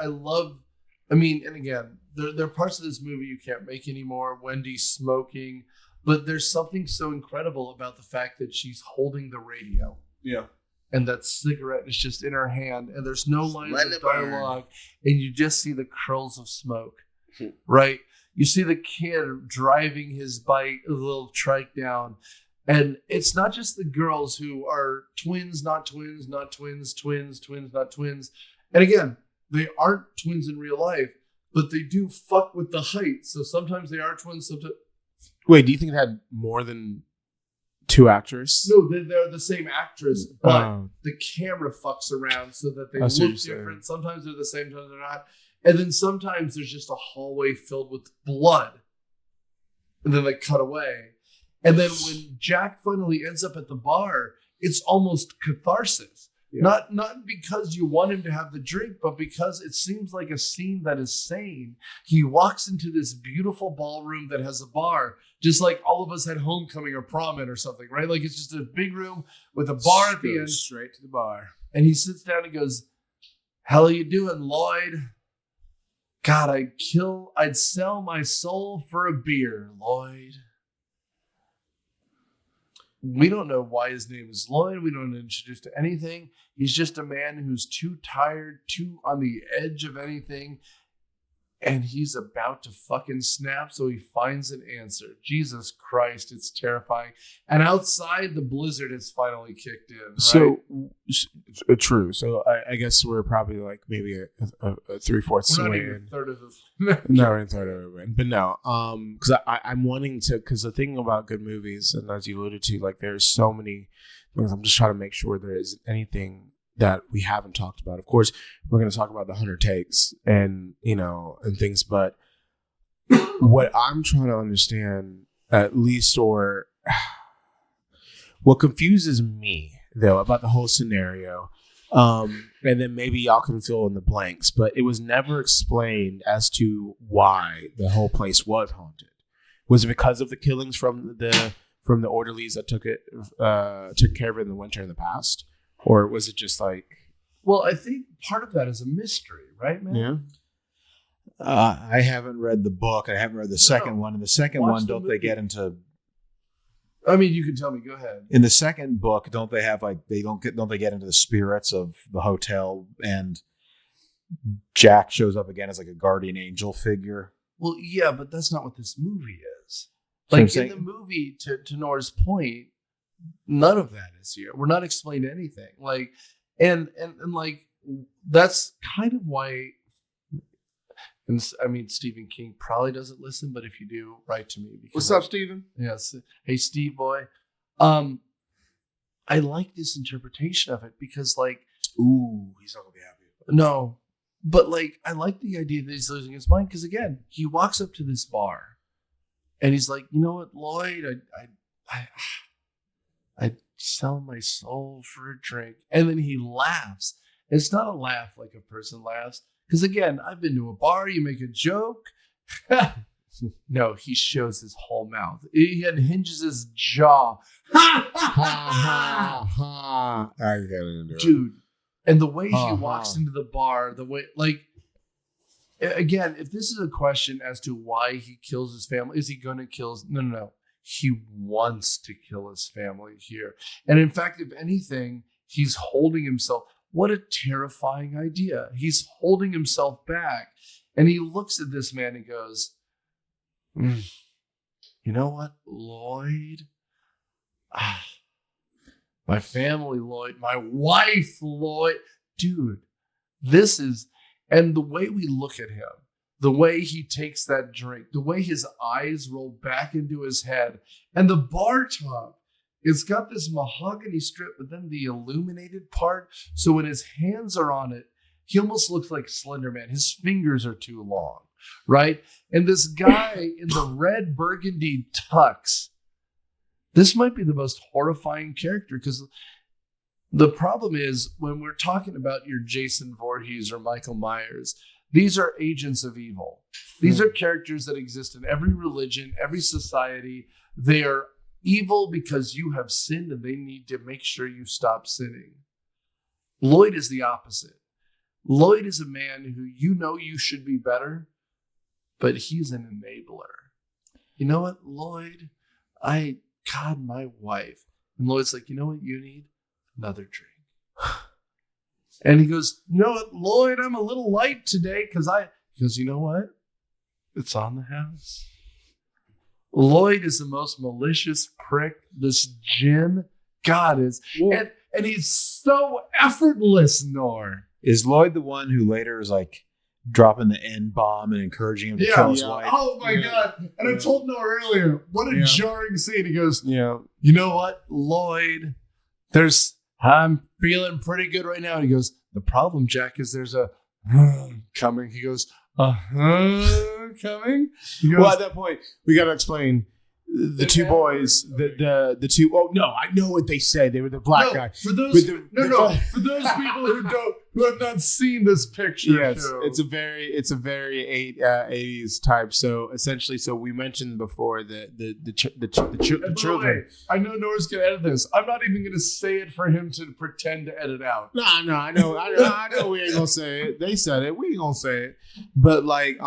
and again, there are parts of this movie you can't make anymore. Wendy's smoking, but there's something so incredible about the fact that she's holding the radio. Yeah. And that cigarette is just in her hand, and there's no lines of dialogue, and you just see the curls of smoke, right? You see the kid driving his bike, a little trike down, and it's not just the girls who are twins, not twins, not twins, twins, twins, not twins. And again, they aren't twins in real life, but they do fuck with the height. So sometimes they are twins. Sometimes. Wait, do you think it had more than two actors? No, they're the same actress, but the camera fucks around so that they look different. Sometimes they're the same, sometimes they're not. And then sometimes there's just a hallway filled with blood. And then they cut away. And then when Jack finally ends up at the bar, it's almost catharsis. Yeah. Not because you want him to have the drink, but because it seems like a scene that is sane. He walks into this beautiful ballroom that has a bar, just like all of us had homecoming or prom in or something, right? Like, it's just a big room with a bar at the end. Straight to the bar. And he sits down and goes, "Hell you doing, Lloyd? God, I'd sell my soul for a beer, Lloyd." We don't know why his name is Lloyd. We don't introduce to anything. He's just a man who's too tired, too on the edge of anything. And he's about to fucking snap, so he finds an answer. Jesus Christ, it's terrifying. And outside, the blizzard has finally kicked in. Right? So, true. So I guess we're probably like maybe a 3/4 We're not way even in. a third of the... No, we're in a third of it. But no, because I'm wanting to, because the thing about good movies, and as you alluded to, like, there's so many things. I'm just trying to make sure there isn't anything that we haven't talked about. Of course, we're going to talk about the 100 takes and things, but what I'm trying to understand, at least, or what confuses me though about the whole scenario, and then maybe y'all can fill in the blanks, but it was never explained as to why the whole place was haunted. Was it because of the killings from the orderlies that took care of it in the winter in the past? Or was it just like, Well, I think part of that is a mystery, right, man? Yeah. I haven't read the book. I haven't read the second one. In the second Watch one, the don't they movie. get into? I mean, you can tell me. Go ahead. In the second book, don't they have don't they get into the spirits of the hotel, and Jack shows up again as like a guardian angel figure? Well, yeah, but that's not what this movie is. So I'm Like in saying- the movie, to Nora's point, none of that is here. We're not explained anything. Like, and like that's kind of why. And I mean, Stephen King probably doesn't listen, but if you do, write to me. What's up, Steven? Yes. Hey, Steve boy. I like this interpretation of it because, like, Ooh, he's not gonna be happy. no, but like, I like the idea that he's losing his mind because, again, he walks up to this bar and he's like, you know what, Lloyd, I'd sell my soul for a drink. And then he laughs. It's not a laugh like a person laughs. Because again, I've been to a bar, you make a joke. No, he shows his whole mouth. He unhinges his jaw. Ha ha ha! I get it, Dude. And the way he Ha, walks ha. into the bar, the way, like, again, if this is a question as to why he kills his family, is he going to kill? No. He wants to kill his family here. And in fact, if anything, he's holding himself. What a terrifying idea. He's holding himself back. And he looks at this man and goes, you know what, Lloyd? My family, Lloyd. My wife, Lloyd. Dude, this is, and the way we look at him, the way he takes that drink, the way his eyes roll back into his head, and the bar top, it's got this mahogany strip, but then the illuminated part. So when his hands are on it, he almost looks like Slender Man. His fingers are too long, right? And this guy in the red burgundy tux, this might be the most horrifying character because the problem is when we're talking about your Jason Voorhees or Michael Myers, these are agents of evil. These are characters that exist in every religion, every society. They are evil because you have sinned and they need to make sure you stop sinning. Lloyd is the opposite. Lloyd is a man who you know you should be better, but he's an enabler. You know what, Lloyd? God, my wife. And Lloyd's like, you know what you need? Another drink. And he goes, you know what, Lloyd, I'm a little light today because he goes, you know what? It's on the house. Lloyd is the most malicious prick. This gin, God is. And he's so effortless, Nor. Is Lloyd the one who later is like dropping the N-bomb and encouraging him to kill his wife? Oh my God. And I told Noah earlier, what a jarring scene. He goes, Yeah. you know what, Lloyd? I'm feeling pretty good right now. And he goes, the problem, Jack, is there's a coming. He goes, coming. He goes, Well, at that point, we got to explain the two boys. The two. Oh no, I know what they said. They were the black guy. For those, With the- for those people who have not seen this picture. Yes, show. it's a very 80s type. So essentially, we mentioned before the And by the children. way, I know Nora's gonna edit this. I'm not even gonna say it for him to pretend to edit out. No, I know we ain't gonna say it. They said it. We ain't gonna say it. But like,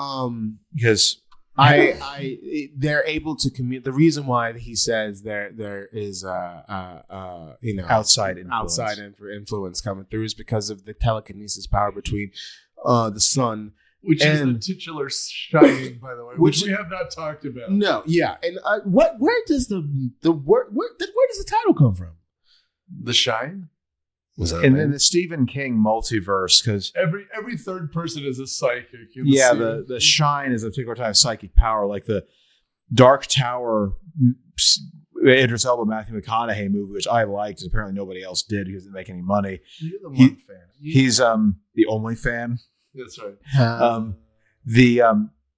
Because they're able to commute. The reason why he says there is outside influence. influence coming through is because of the telekinesis power between the sun. Which is the And- titular shining, by the way, which Which- we have not talked about. No, yeah, and where does the word where does the title come from? The shine. Was that and then the Stephen King multiverse, because Every third person is a psychic. in yeah, series. the shine is a particular type of psychic power, like the Dark Tower Idris Elba Matthew McConaughey movie, which I liked. Apparently nobody else did because it didn't make any money. You're the he- one fan. He's the only fan. That's right.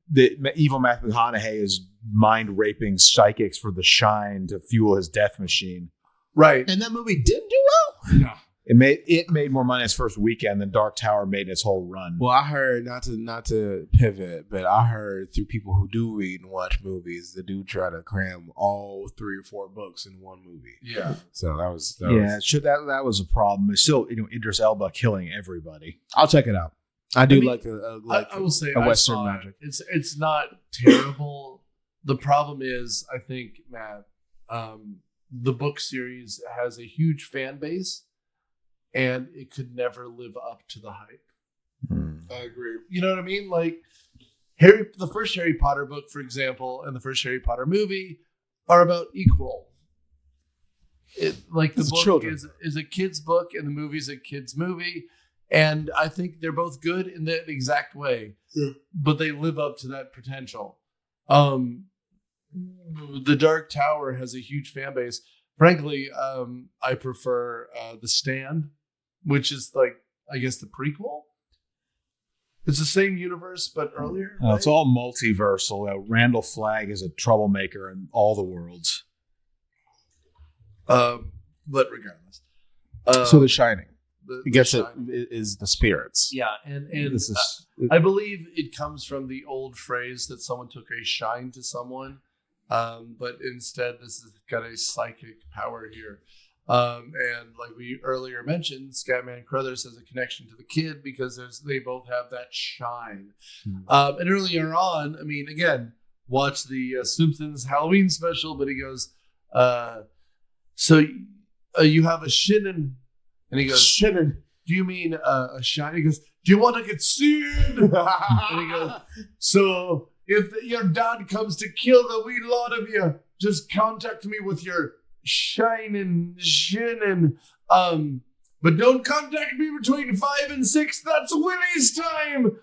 The evil Matthew McConaughey is mind raping psychics for the shine to fuel his death machine. Right. and that movie didn't do well. No. It made more money its first weekend than Dark Tower made its whole run. Well, I heard not to pivot, but I heard through people who do read and watch movies, they do try to cram all 3 or 4 books in one movie. Yeah. So that was that was a problem. It's still Idris Elba killing everybody. I'll check it out. I do I will say a Western saw magic. It's not terrible. The problem is, I think, Matt, the book series has a huge fan base, and it could never live up to the hype. I agree. You know what I mean? Like the first Harry Potter book, for example, and the first Harry Potter movie are about equal. The book is a kid's book, and the movie's a kid's movie. And I think they're both good in that exact way, but they live up to that potential. The Dark Tower has a huge fan base. Frankly, I prefer The Stand, which is I guess the prequel. It's the same universe, but earlier. Right? It's all multiversal. Randall Flagg is a troublemaker in all the worlds. But regardless. So The Shining. The I guess Shining. it is the spirits. Yeah, and I believe it comes from the old phrase that someone took a shine to someone, but instead this has got a psychic power here. And like we earlier mentioned, Scatman and Crothers has a connection to the kid because they both have that shine. And earlier on, I mean, again, watch the Simpsons Halloween special, but he goes, so you have a shinin'. And he goes, "Do you mean a shine?" He goes, "Do you want to get sued?" And he goes, "So if your dad comes to kill the wee lot of you, just contact me with your shinin'. But don't contact me between 5 and 6. That's Willie's time."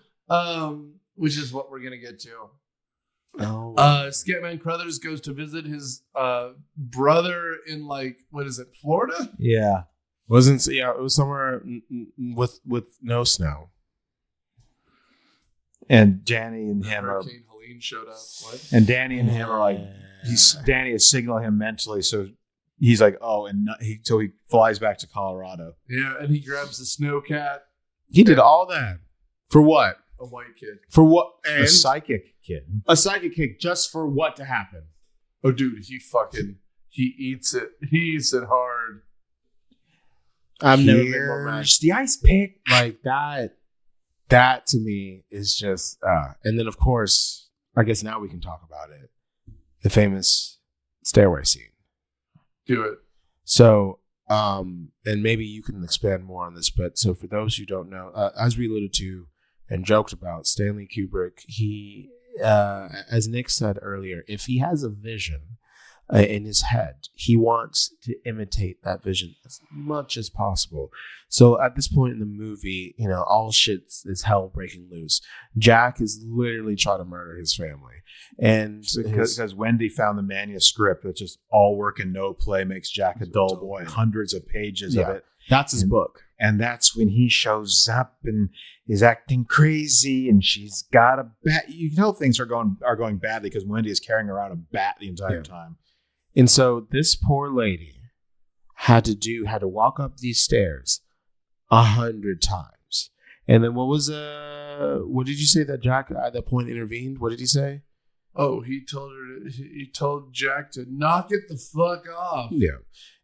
Which is what we're gonna get to. Oh. Scatman Crothers goes to visit his brother in Florida? Yeah. It was somewhere with no snow. And Danny and him Hurricane Helene showed up. What? And Danny and him are Danny is signaling him mentally, so he's like, oh, and he flies back to Colorado. Yeah, and he grabs the snowcat. He did all that for what? A white kid. For what? A psychic kid. A psychic kid, just for what to happen? Oh, dude, he eats it. He eats it hard. I've never been more mad. The ice pick. Like that to me is just, and then of course, I guess now we can talk about it. The famous stairway scene. Do it. So, and maybe you can expand more on this, but so for those who don't know, as we alluded to and joked about, Stanley Kubrick, he, as Nick said earlier, if he has a vision in his head, he wants to imitate that vision as much as possible. So at this point in the movie, all shit is hell breaking loose. Jack is literally trying to murder his family, and because Wendy found the manuscript that's just all work and no play makes Jack a dull boy, hundreds of pages of it. That's his book. And that's when he shows up and is acting crazy, and she's got a bat. You know things are going badly because Wendy is carrying around a bat the entire time. And so this poor lady had to walk up these stairs 100 times. And then what did you say that Jack at that point intervened? What did he say? Oh, he told Jack to knock it the fuck off. Yeah.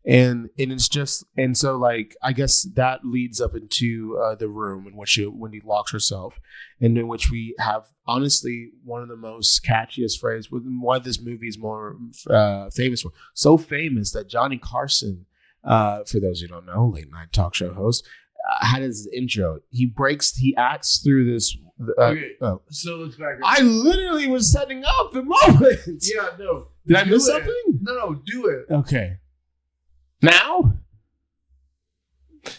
And it's just, and so I guess that leads up into the room in which Wendy locks herself, and in which we have honestly one of the most catchiest phrases, why this movie is more famous for. So famous that Johnny Carson, for those who don't know, late night talk show host, had his intro. He acts through this. So let's back up. I literally was setting up the moment. Yeah, no. Did I miss something? No, do it. Okay. Now?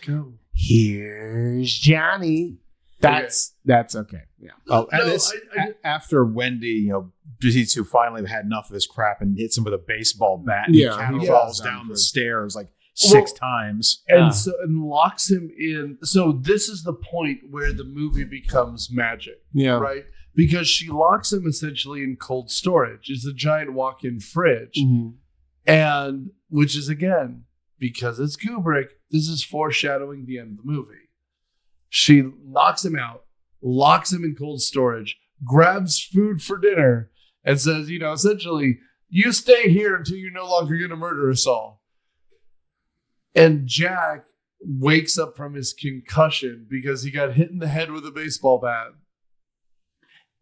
Go. Here's Johnny. That's okay. Yeah. Oh, and after Wendy, proceeds to finally had enough of this crap and hits him with a baseball bat. And he falls down the stairs six times. And locks him in. So this is the point where the movie becomes magic. Yeah. Right? Because she locks him essentially in cold storage. It's a giant walk-in fridge. Mm-hmm. And which is, again, because it's Kubrick, this is foreshadowing the end of the movie. She knocks him out, locks him in cold storage, grabs food for dinner, and says, essentially, you stay here until you're no longer going to murder us all. And Jack wakes up from his concussion because he got hit in the head with a baseball bat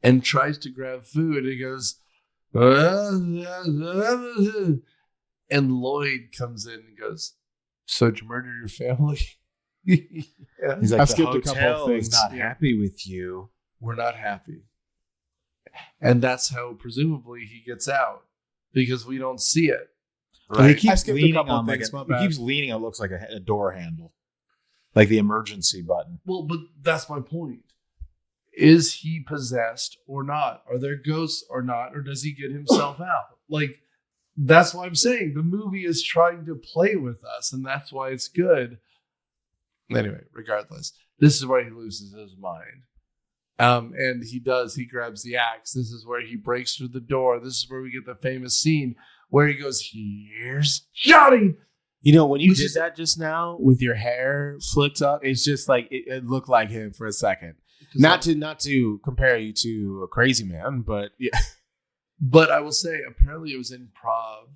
and tries to grab food. He goes, and Lloyd comes in and goes, so did you murder your family? Yeah. He's like, I've the skipped a couple of hotel things. is not happy with you. We're not happy. And that's how presumably he gets out, because we don't see it. Right. He I keeps skipped a leaning couple on things, my he bad. keeps leaning on, it looks like a door handle, like the emergency button. Well, but that's my point. Is he possessed or not? Are there ghosts or not? Or does he get himself out? Like, that's why I'm saying the movie is trying to play with us, and that's why it's good. Anyway, regardless, this is where he loses his mind. And he grabs the axe. This is where he breaks through the door. This is where we get the famous scene where he goes, here's Johnny. When you did that just now with your hair flicked up, it's just like it looked like him for a second. Not to compare you to a crazy man, but yeah. But I will say, apparently it was improv,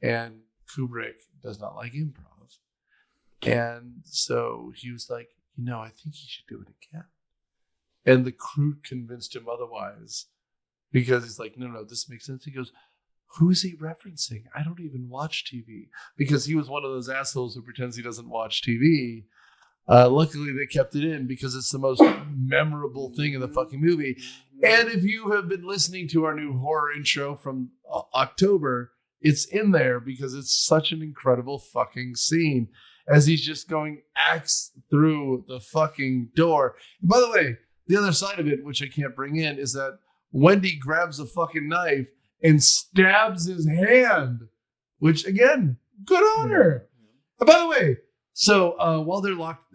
and Kubrick does not like improv. And so he was like, I think he should do it again. And the crew convinced him otherwise, because he's like, no, this makes sense. He goes, who is he referencing? I don't even watch TV. Because he was one of those assholes who pretends he doesn't watch TV. Luckily, they kept it in because it's the most memorable thing in the fucking movie. And if you have been listening to our new horror intro from October, it's in there because it's such an incredible fucking scene as he's just going axe through the fucking door. And by the way, the other side of it, which I can't bring in, is that Wendy grabs a fucking knife and stabs his hand, which, again, good on her. And by the way, so while they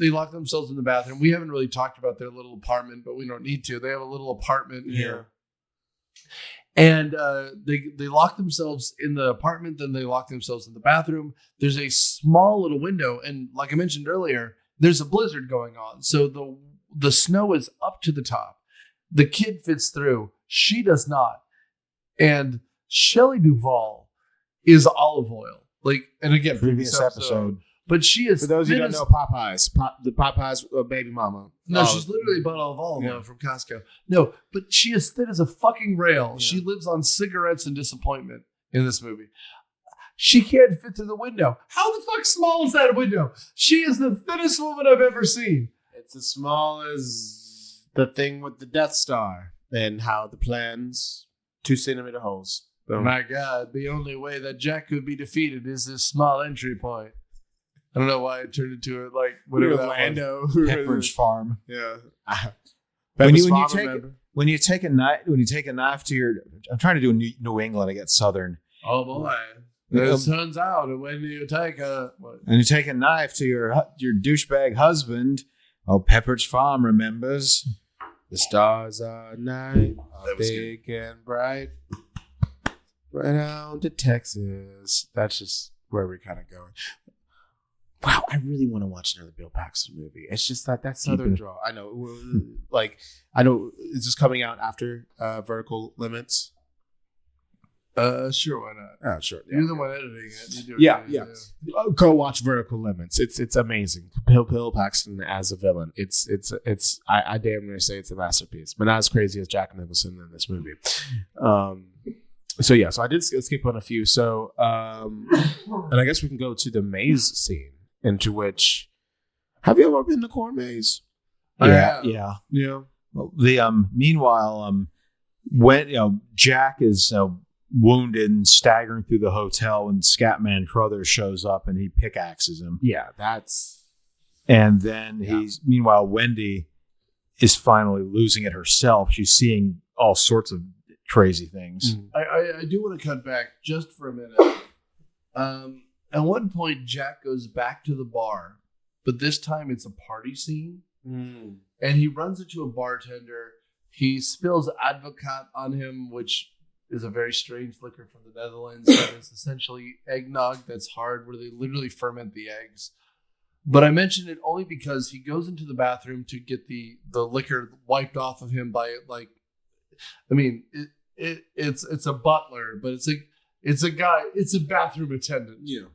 lock themselves in the bathroom. We haven't really talked about their little apartment, but we don't need to. They have a little apartment here. And they lock themselves in the apartment, then they lock themselves in the bathroom. There's a small little window, and like I mentioned earlier, there's a blizzard going on. So the snow is up to the top. The kid fits through. She does not. And Shelley Duvall is olive oil. And again, Previous episode. But she is. For those who don't know, Popeyes, the Popeyes baby mama. No, she's literally a bottle of olive oil from Costco. No, but she is thin as a fucking rail. Yeah. She lives on cigarettes and disappointment in this movie. She can't fit through the window. How the fuck small is that window? She is the thinnest woman I've ever seen. It's as small as the thing with the Death Star and how the plans 2-centimeter holes. Oh my God, the only way that Jack could be defeated is this small entry point. I don't know why I turned into it like whatever that Orlando Pepperidge Farm. Yeah. When you take a knife to your, I'm trying to do New England. I get Southern. Oh boy, it turns out when you take a knife to your douchebag husband. Oh, Pepperidge Farm remembers. The stars are night, are big and bright. Right down to Texas. That's just where we're kind of going. Wow, I really want to watch another Bill Paxton movie. It's just that Southern draw. I know, is this coming out after Vertical Limits? Sure, why not? Oh, sure. You're the one editing it. Yeah. Go watch Vertical Limits. It's amazing. Bill Paxton as a villain. I damn near say it's a masterpiece, but not as crazy as Jack Nicholson in this movie. So I did skip on a few. So, and I guess we can go to the maze scene, into which, have you ever been to corn maze? Yeah. Well, meanwhile, when Jack is wounded and staggering through the hotel, and Scatman Crothers shows up and he pickaxes him. Yeah, and then meanwhile, Wendy is finally losing it herself. She's seeing all sorts of crazy things. I do want to cut back just for a minute. At one point, Jack goes back to the bar, but this time it's a party scene. And he runs into a bartender. He spills Advocat on him, which is a very strange liquor from the Netherlands. That is essentially eggnog that's hard, where they literally ferment the eggs. But I mentioned it only because he goes into the bathroom to get the liquor wiped off of him by it's a butler, but it's a guy, it's a bathroom attendant. Yeah.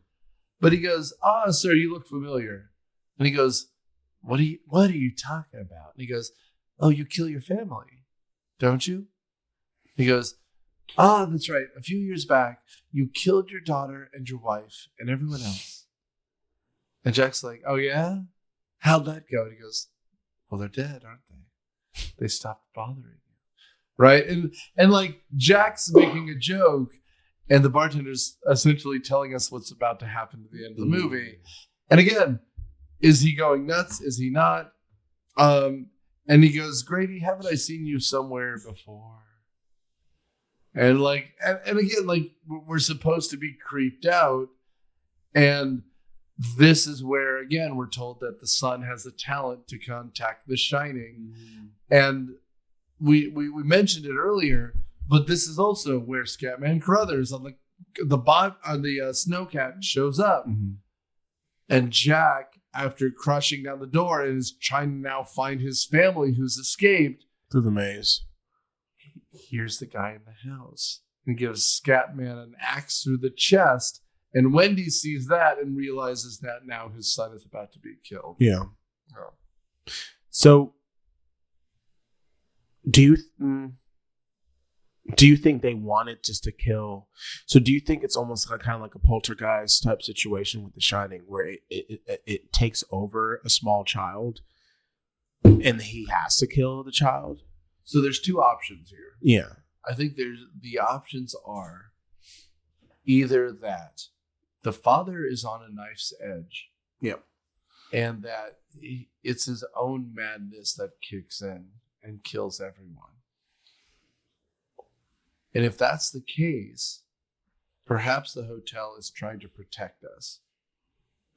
But he goes, sir, you look familiar. And he goes, what are you talking about? And he goes, oh, you kill your family, don't you? He goes, that's right. A few years back, you killed your daughter and your wife and everyone else. And Jack's like, oh, yeah? How'd that go? And he goes, well, they're dead, aren't they? They stopped bothering you. Right? And like Jack's making a joke, and the bartender's essentially telling us what's about to happen at the end of the movie. And again, is he going nuts? Is he not? And he goes, Grady, haven't I seen you somewhere before? And like, and again, like we're supposed to be creeped out. And this is where, again, we're told that the son has the talent to contact the Shining. And we mentioned it earlier, but this is also where Scatman Crothers on the snowcat shows up. And Jack, after crushing down the door and is trying to now find his family who's escaped through the maze, here's the guy in the house and gives Scatman an axe through the chest. And Wendy sees that and realizes that now his son is about to be killed. Yeah. Oh. So, do you think they wanted just to kill? So, do you think it's almost like kind of like a poltergeist type situation with The Shining, where it takes over a small child, and he has to kill the child? So there's two options here. Yeah, I think the options are either that the father is on a knife's edge. Yep. And that it's his own madness that kicks in and kills everyone. And if that's the case, perhaps the hotel is trying to protect us.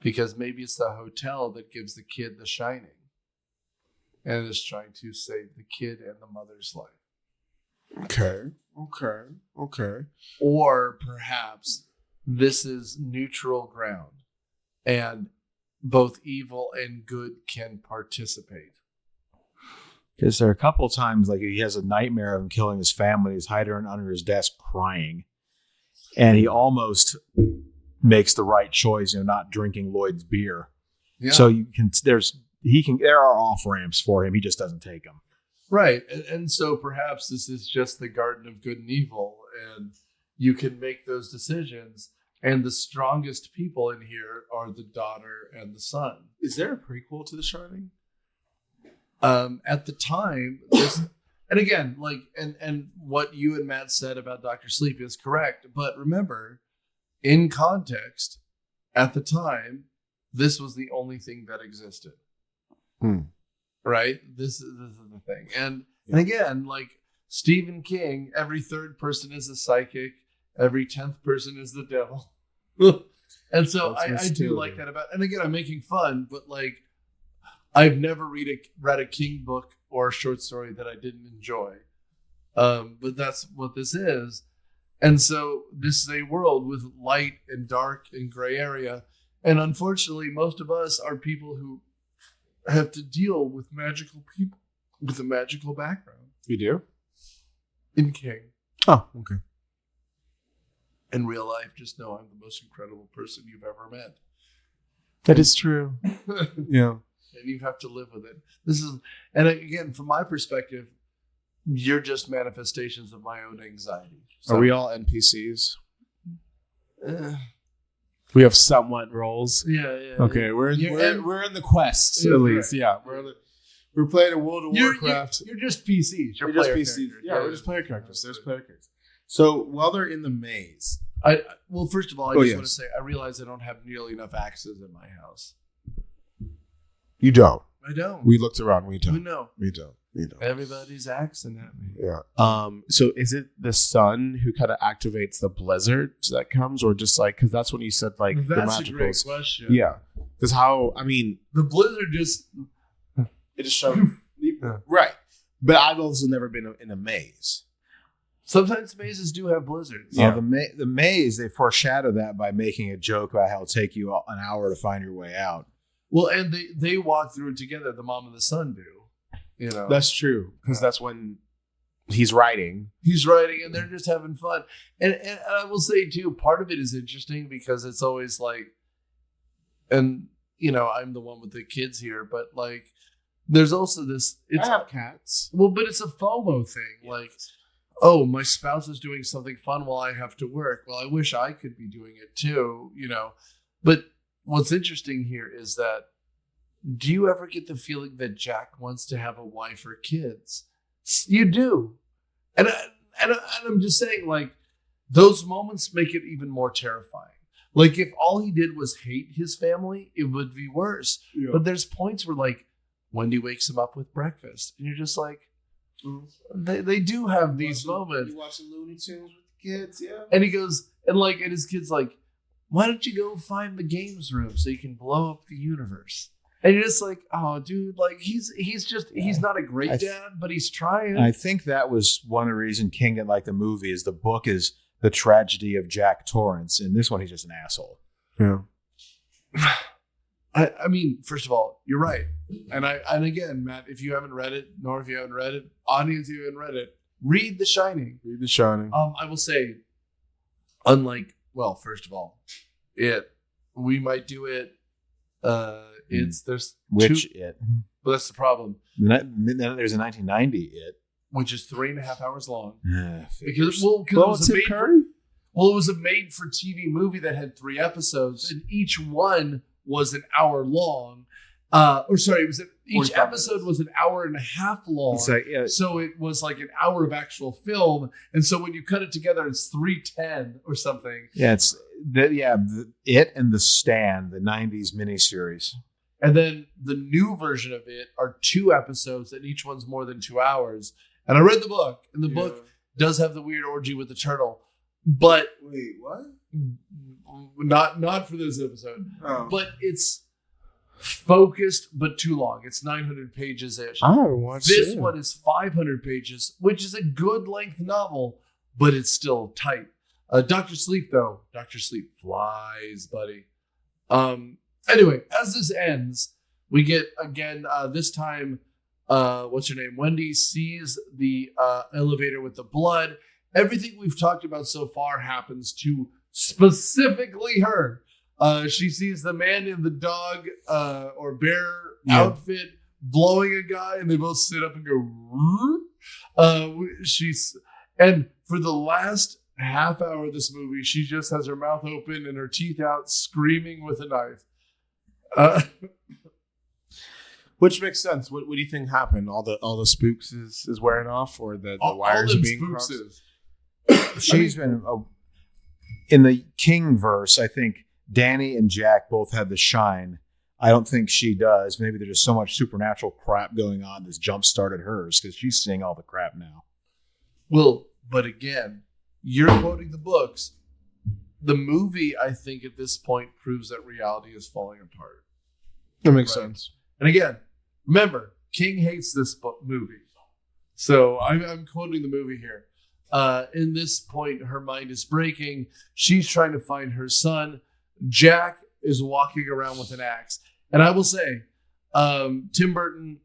Because maybe it's the hotel that gives the kid the Shining. And is trying to save the kid and the mother's life. Okay. Or perhaps this is neutral ground and both evil and good can participate. Because there are a couple of times, like he has a nightmare of him killing his family. He's hiding under his desk crying. And he almost makes the right choice, not drinking Lloyd's beer. Yeah. So there are off ramps for him. He just doesn't take them. Right. And so perhaps this is just the garden of good and evil, and you can make those decisions. And the strongest people in here are the daughter and the son. Is there a prequel to The Shining? At the time, and again, like, and what you and Matt said about Dr. Sleep is correct. But remember, in context, at the time, this was the only thing that existed. Right? This is the thing. And again, like Stephen King, every third person is a psychic. Every 10th person is the devil. And so I do like that about, and again, I'm making fun, but like, I've never read a King book or a short story that I didn't enjoy. But that's what this is. And so this is a world with light and dark and gray area. And unfortunately, most of us are people who have to deal with magical people with a magical background. You do? In King. Oh, okay. In real life, just know I'm the most incredible person you've ever met. That is true. Yeah. And you have to live with it. And again, from my perspective, you're just manifestations of my own anxiety. So, are we all NPCs? We have somewhat roles. Yeah. Okay, yeah. we're in the quest at least. Right. Yeah, we're playing a World of Warcraft. You're just PCs. You're just PCs. Yeah, we're just player characters. There's player characters. So while they're in the maze, first of all, I just want to say I realize I don't have nearly enough axes in my house. You don't. I don't. We looked around. We don't. No. We don't. Everybody's axing at me. Yeah. So is it the sun who kind of activates the blizzard that comes, or just like, because that's when you said like the magicals? That's a great question. Yeah. Because the blizzard just showed right. But I've also never been in a maze. Sometimes mazes do have blizzards. Yeah. The maze, they foreshadow that by making a joke about how it'll take you an hour to find your way out. Well, and they walk through it together. The mom and the son do. That's true, because that's when he's writing. He's writing, and they're just having fun. And I will say too, part of it is interesting because it's always like, and I'm the one with the kids here, but like, there's also this. I have cats. Well, but it's a FOMO thing, like. Oh, my spouse is doing something fun while I have to work. Well, I wish I could be doing it too, But what's interesting here is that, do you ever get the feeling that Jack wants to have a wife or kids? You do. And I'm just saying, like, those moments make it even more terrifying. Like, if all he did was hate his family, it would be worse. Yeah. But there's points where, like, Wendy wakes him up with breakfast, and you're just like, They do have these moments. You watching Looney Tunes with the kids, yeah. And he goes, and his kid's like, why don't you go find the games room so you can blow up the universe? And you're just like, oh, dude, like he's not a great dad, but he's trying. I think that was one of the reasons King didn't like the movie. Is the book is the tragedy of Jack Torrance, and this one he's just an asshole. Yeah. I mean, first of all, you're right. And again, Matt, if you haven't read it, nor if you haven't read it, audience, if you haven't read it, read The Shining. Read The Shining. I will say, unlike, well, first of all, we might do it. There's which two, but that's the problem. Then there's a 1990 It, which is 3.5 hours long. Because it was a made for TV movie that had 3 episodes, and each one was an hour long. Each episode was an hour and a half long. So it was like an hour of actual film. And so when you cut it together, it's 310 or something. Yeah, It and The Stand, the 90s miniseries. And then the new version of it are 2 episodes, and each one's more than 2 hours. And I read the book, and the book does have the weird orgy with the turtle. But wait, what? Not for this episode. Oh. But it's focused but too long. It's 900 pages ish. I haven't watched this one is 500 pages, which is a good length novel, but it's still tight. Dr. Sleep though, Dr. Sleep flies, buddy. Anyway, as this ends, we get again this time. What's her name? Wendy sees the elevator with the blood. Everything we've talked about so far happens to specifically her. She sees the man in the dog or bear outfit blowing a guy, and they both sit up and go. And for the last half hour of this movie, she just has her mouth open and her teeth out, screaming with a knife. Which makes sense. What do you think happened? All the spooks is wearing off, or the wires are being crossed? She's been in the King verse. I think Danny and Jack both have the shine. I don't think she does. Maybe there's just so much supernatural crap going on that's jump-started hers because she's seeing all the crap now. Well, but again, you're quoting the books. The movie, I think, at this point proves that reality is falling apart. That makes sense. And again, remember, King hates this movie. So I'm quoting the movie here. In this point, her mind is breaking. She's trying to find her son. Jack is walking around with an axe. And I will say, Tim Burton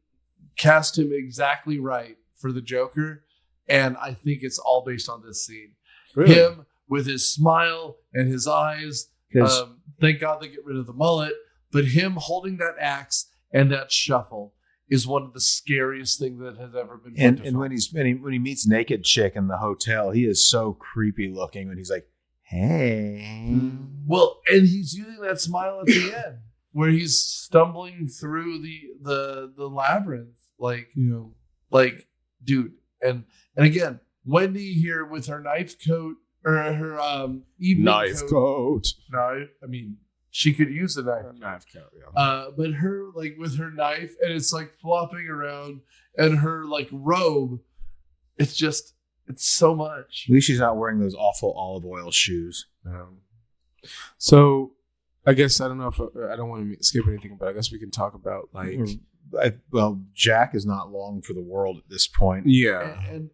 cast him exactly right for the Joker. And I think it's all based on this scene. Really? Him with his smile and his eyes. Thank God they get rid of the mullet. But him holding that axe and that shuffle is one of the scariest things that has ever been put and when he meets Naked Chick in the hotel, he is so creepy looking when he's like, hey. Well, and he's using that smile at the end where he's stumbling through the labyrinth. Like, dude. And again, Wendy here with her knife coat or her evening knife coat. No, I mean, she could use a knife coat, yeah. But her, like, with her knife, and it's, like, flopping around, and her, like, robe, it's so much. At least she's not wearing those awful olive oil shoes. So, I guess, I don't know if, I don't want to skip anything, but I guess we can talk about, like... Jack is not long for the world at this point. Yeah. And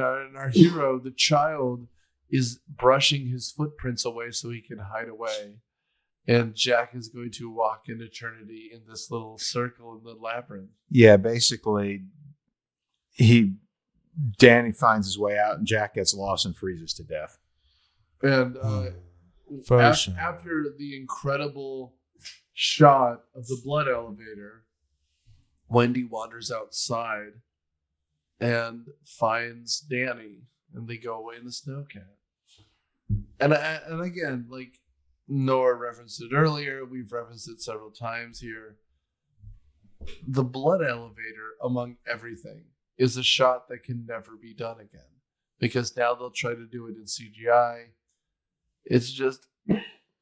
our hero, the child, is brushing his footprints away so he can hide away. And Jack is going to walk in eternity in this little circle in the labyrinth. Yeah, basically, Danny finds his way out, and Jack gets lost and freezes to death. And after the incredible shot of the blood elevator, Wendy wanders outside and finds Danny, and they go away in the snowcat. And again, like Nora referenced it earlier, we've referenced it several times here. The blood elevator, among everything, is a shot that can never be done again, because now they'll try to do it in CGI. It's just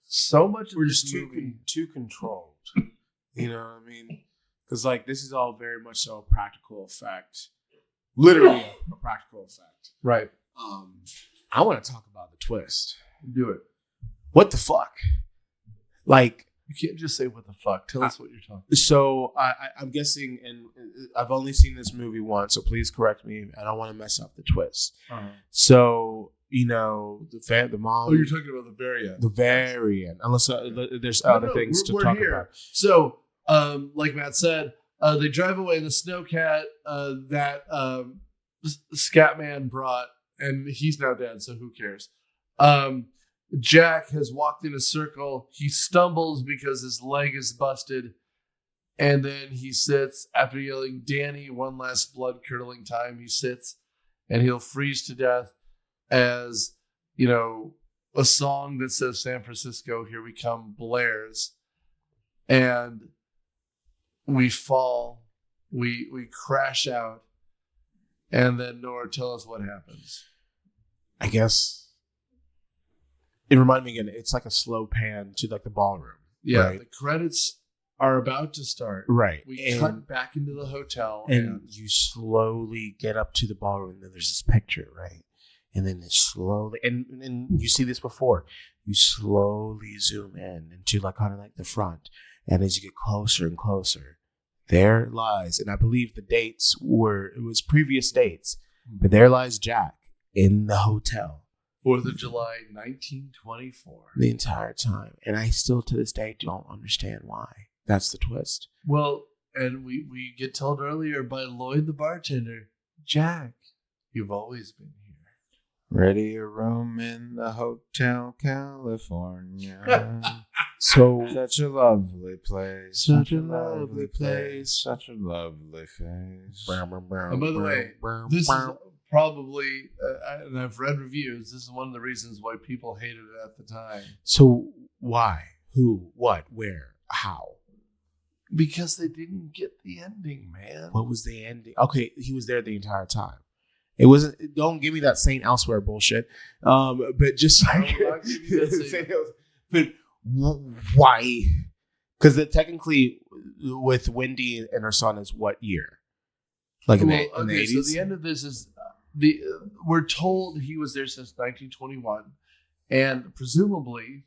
so much. We're just too controlled. You know what I mean? Because like this is all very much so a practical effect, literally a practical effect. Right. I want to talk about the twist. Do it. What the fuck? Like, you can't just say what the fuck. Tell us what you're talking. So I'm guessing, and I've only seen this movie once, so please correct me. I don't want to mess up the twist. Uh-huh. So the mom. Oh, you're talking about the very end. The very end. Unless there's other things to talk about. So, like Matt said, they drive away in the snowcat that Scatman brought, and he's now dead. So who cares? Jack has walked in a circle. He stumbles because his leg is busted. And then he sits after yelling, Danny, one last blood-curdling time. He sits and he'll freeze to death as, a song that says San Francisco, here we come, blares. And we fall. We crash out. And then Nora, tell us what happens. I guess it reminded me again, it's like a slow pan to like the ballroom. Yeah, right? The credits are about to start. Right. We cut back into the hotel. And you slowly get up to the ballroom, and then there's this picture, right? And then it slowly, and you see this before, you slowly zoom in into like kind of like the front. And as you get closer and closer, there lies, and I believe it was previous dates, but there lies Jack in the hotel. 4th of July, 1924. The entire time. And I still to this day don't understand why. That's the twist. Well, and we get told earlier by Lloyd the bartender, Jack, you've always been here. Ready a room in the Hotel California. Such a lovely place. Such a lovely place. Such a lovely face. And by the way, this is probably, and I've read reviews, this is one of the reasons why people hated it at the time. So why? Who? What? Where? How? Because they didn't get the ending, man. What was the ending? Okay, he was there the entire time. It wasn't. Don't give me that Saint Elsewhere bullshit. But just like, but why? Because technically, with Wendy and her son, is what year? Like in the 80s. So the end of this is we're told he was there since 1921, and presumably,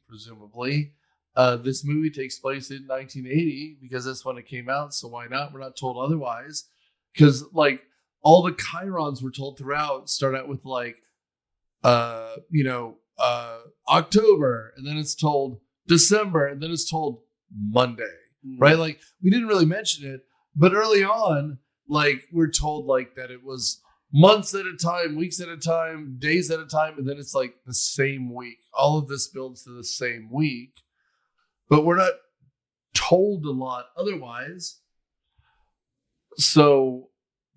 this movie takes place in 1980 because that's when it came out. So why not? We're not told otherwise, because like all the chirons we're told throughout start out with like, October, and then it's told December, and then it's told Monday, right? Like we didn't really mention it, but early on, like we're told like that it was months at a time, weeks at a time, days at a time, and then it's like the same week. All of this builds to the same week, but we're not told a lot otherwise. So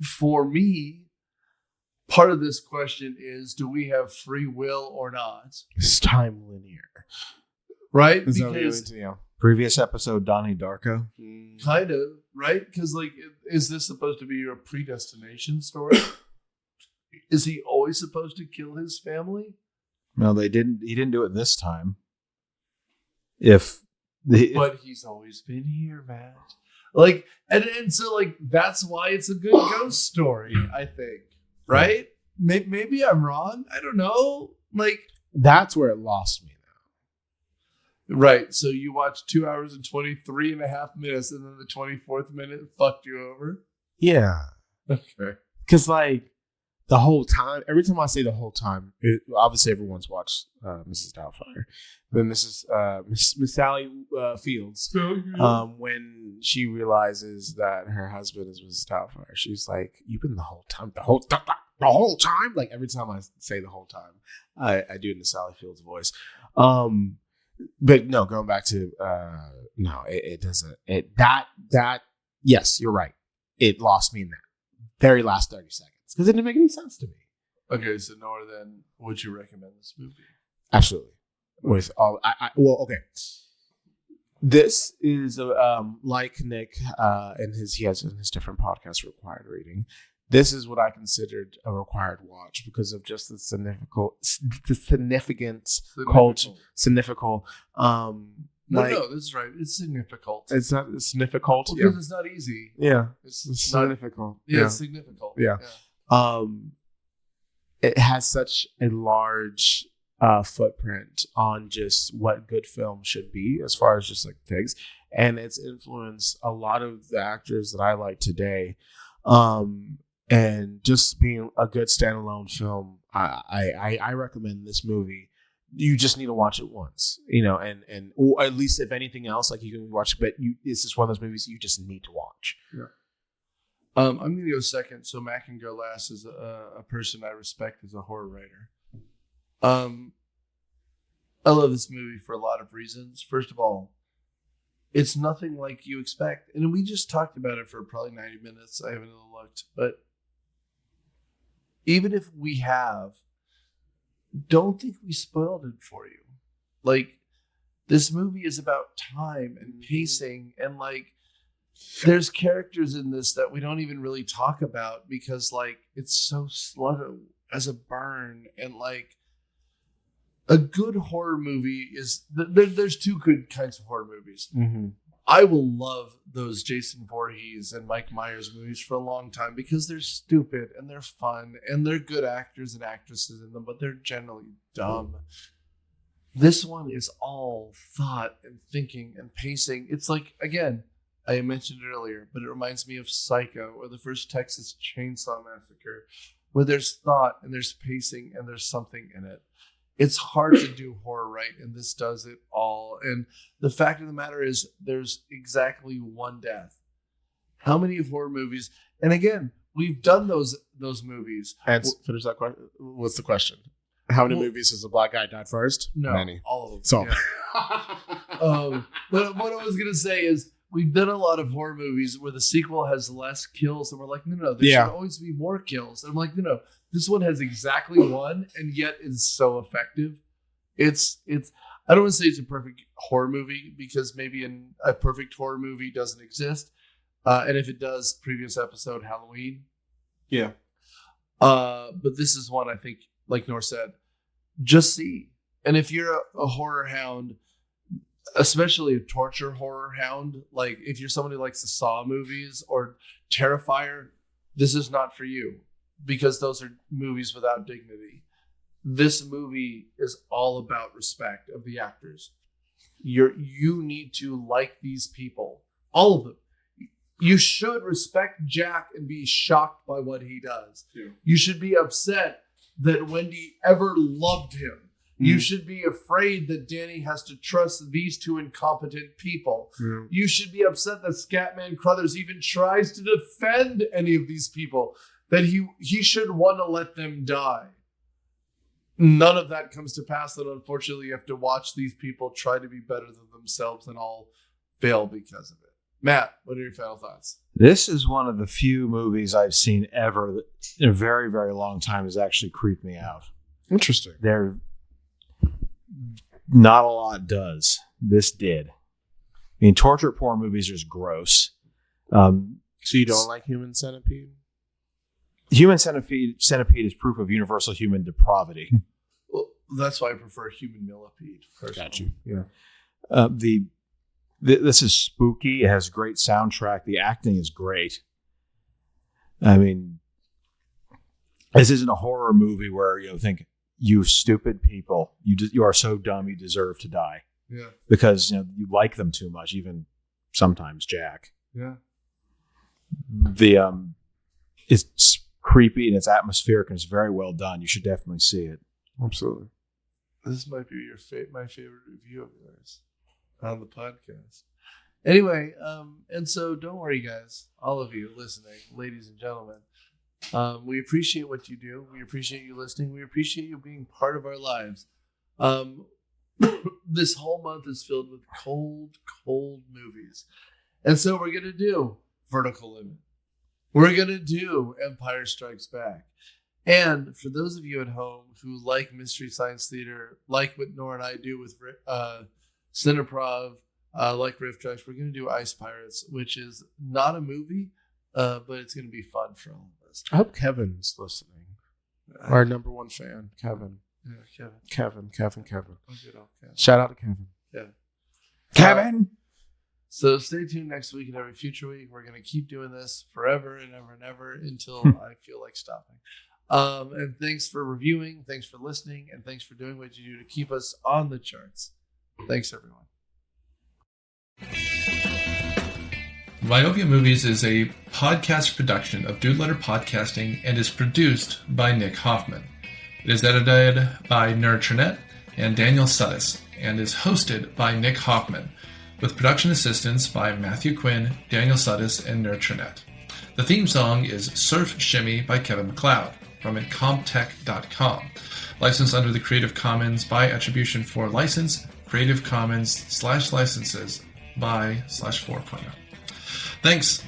for me, part of this question is, do we have free will or not? It's time linear. Right? Because previous episode, Donnie Darko. Kind of, right? Because like, is this supposed to be a predestination story? Is he always supposed to kill his family? No, he didn't do it this time. But he's always been here, Matt. Like, and so like that's why it's a good ghost story, I think. Right? Maybe I'm wrong. I don't know. Like, that's where it lost me. Right. So you watched 2 hours and 23 and a half minutes, and then the 24th minute fucked you over? Yeah. Okay. Because, like, the whole time, every time I say the whole time, obviously everyone's watched Mrs. Doubtfire. But Miss Sally Fields, when she realizes that her husband is Mrs. Doubtfire, she's like, "You've been the whole time, the whole time." Like, every time I say the whole time, I do it in the Sally Fields voice. But no, going back to no, it doesn't. Yes, you're right. It lost me in that very last 30 seconds because it didn't make any sense to me. Okay, so nor then would you recommend this movie? Absolutely. With all, okay. This is like Nick and he has in his different podcasts required reading. This is what I considered a required watch because of just the significance. No, this is right. It's significant. It's not significant because it's not easy. Yeah, it's significant. Yeah, it's significant. Yeah. It has such a large footprint on just what good film should be as far as just like things, and it's influenced a lot of the actors that I like today. And just being a good standalone film, I recommend this movie. You just need to watch it once, and or at least if anything else, like you can watch, but it's just one of those movies you just need to watch. Yeah. I'm going to go second. So Mac can go last as a person I respect as a horror writer. I love this movie for a lot of reasons. First of all, it's nothing like you expect. And we just talked about it for probably 90 minutes. I haven't even looked. But even if we have, don't think we spoiled it for you. Like, this movie is about time and pacing. And, like, there's characters in this that we don't even really talk about because, like, it's so slow as a burn. And, like, a good horror movie is there's two good kinds of horror movies. Mm-hmm. I will love those Jason Voorhees and Mike Myers movies for a long time because they're stupid and they're fun and they're good actors and actresses in them, but they're generally dumb. This one is all thought and thinking and pacing. It's like, again, I mentioned it earlier, but it reminds me of Psycho or the first Texas Chainsaw Massacre, where there's thought and there's pacing and there's something in it. It's hard to do horror right, and this does it all. And the fact of the matter is there's exactly one death. How many horror movies? And again, we've done those movies. And finish that question. What's the question? How many movies has the black guy died first? No, many. All of them. So, yeah. But what I was going to say is we've done a lot of horror movies where the sequel has less kills, and we're like, no, there should always be more kills. And I'm like, no, this one has exactly one, and yet is so effective. It's. I don't want to say it's a perfect horror movie because maybe a perfect horror movie doesn't exist, and if it does, previous episode Halloween. Yeah. But this is one I think, like Nor said, just see. And if you're a horror hound, especially a torture horror hound, like if you're somebody who likes the Saw movies or Terrifier, this is not for you because those are movies without dignity. This movie is all about respect of the actors. You need to like these people, all of them. You should respect Jack and be shocked by what he does. Yeah. You should be upset that Wendy ever loved him. You should be afraid that Danny has to trust these two incompetent people. Yeah. You should be upset that Scatman Crothers even tries to defend any of these people, that he should want to let them die. None of that comes to pass, and unfortunately you have to watch these people try to be better than themselves and all fail because of it. Matt, what are your final thoughts? This is one of the few movies I've seen ever that in a very, very long time has actually creeped me out. Interesting. They're not a lot does. This did. I mean, torture porn movies are just gross. So you don't like Human Centipede? Human Centipede is proof of universal human depravity. Well, that's why I prefer Human Millipede. Got you. Yeah. This is spooky. It has a great soundtrack. The acting is great. I mean, this isn't a horror movie where think, you stupid people, you are so dumb, you deserve to die. Yeah. because you like them too much, even sometimes Jack. Yeah. It's creepy and it's atmospheric and it's very well done. You should definitely see it. Absolutely. This might be my favorite review of yours on the podcast. Anyway, and so don't worry, guys, all of you listening, ladies and gentlemen. We appreciate what you do. We appreciate you listening. We appreciate you being part of our lives. This whole month is filled with cold, cold movies. And so we're going to do Vertical Limit. We're going to do Empire Strikes Back. And for those of you at home who like Mystery Science Theater, like what Nora and I do with Cineprov, like Riff Tracks, we're going to do Ice Pirates, which is not a movie, but it's going to be fun for all of us. I hope Kevin's listening. Our number one fan, Kevin. Yeah, Kevin. Kevin. Shout out to Kevin. Yeah. Kevin! So stay tuned next week and every future week. We're going to keep doing this forever and ever and ever until I feel like stopping. And thanks for reviewing. Thanks for listening. And thanks for doing what you do to keep us on the charts. Thanks, everyone. Myopia Movies is a podcast production of Dude Letter Podcasting and is produced by Nick Hoffman. It is edited by Nerd Trinette and Daniel Suttis and is hosted by Nick Hoffman, with production assistance by Matthew Quinn, Daniel Suttis, and Nerd Trinette. The theme song is Surf Shimmy by Kevin MacLeod from incomptech.com. Licensed under the Creative Commons by Attribution 4 license, Creative Commons /licenses by /4.0. Thanks.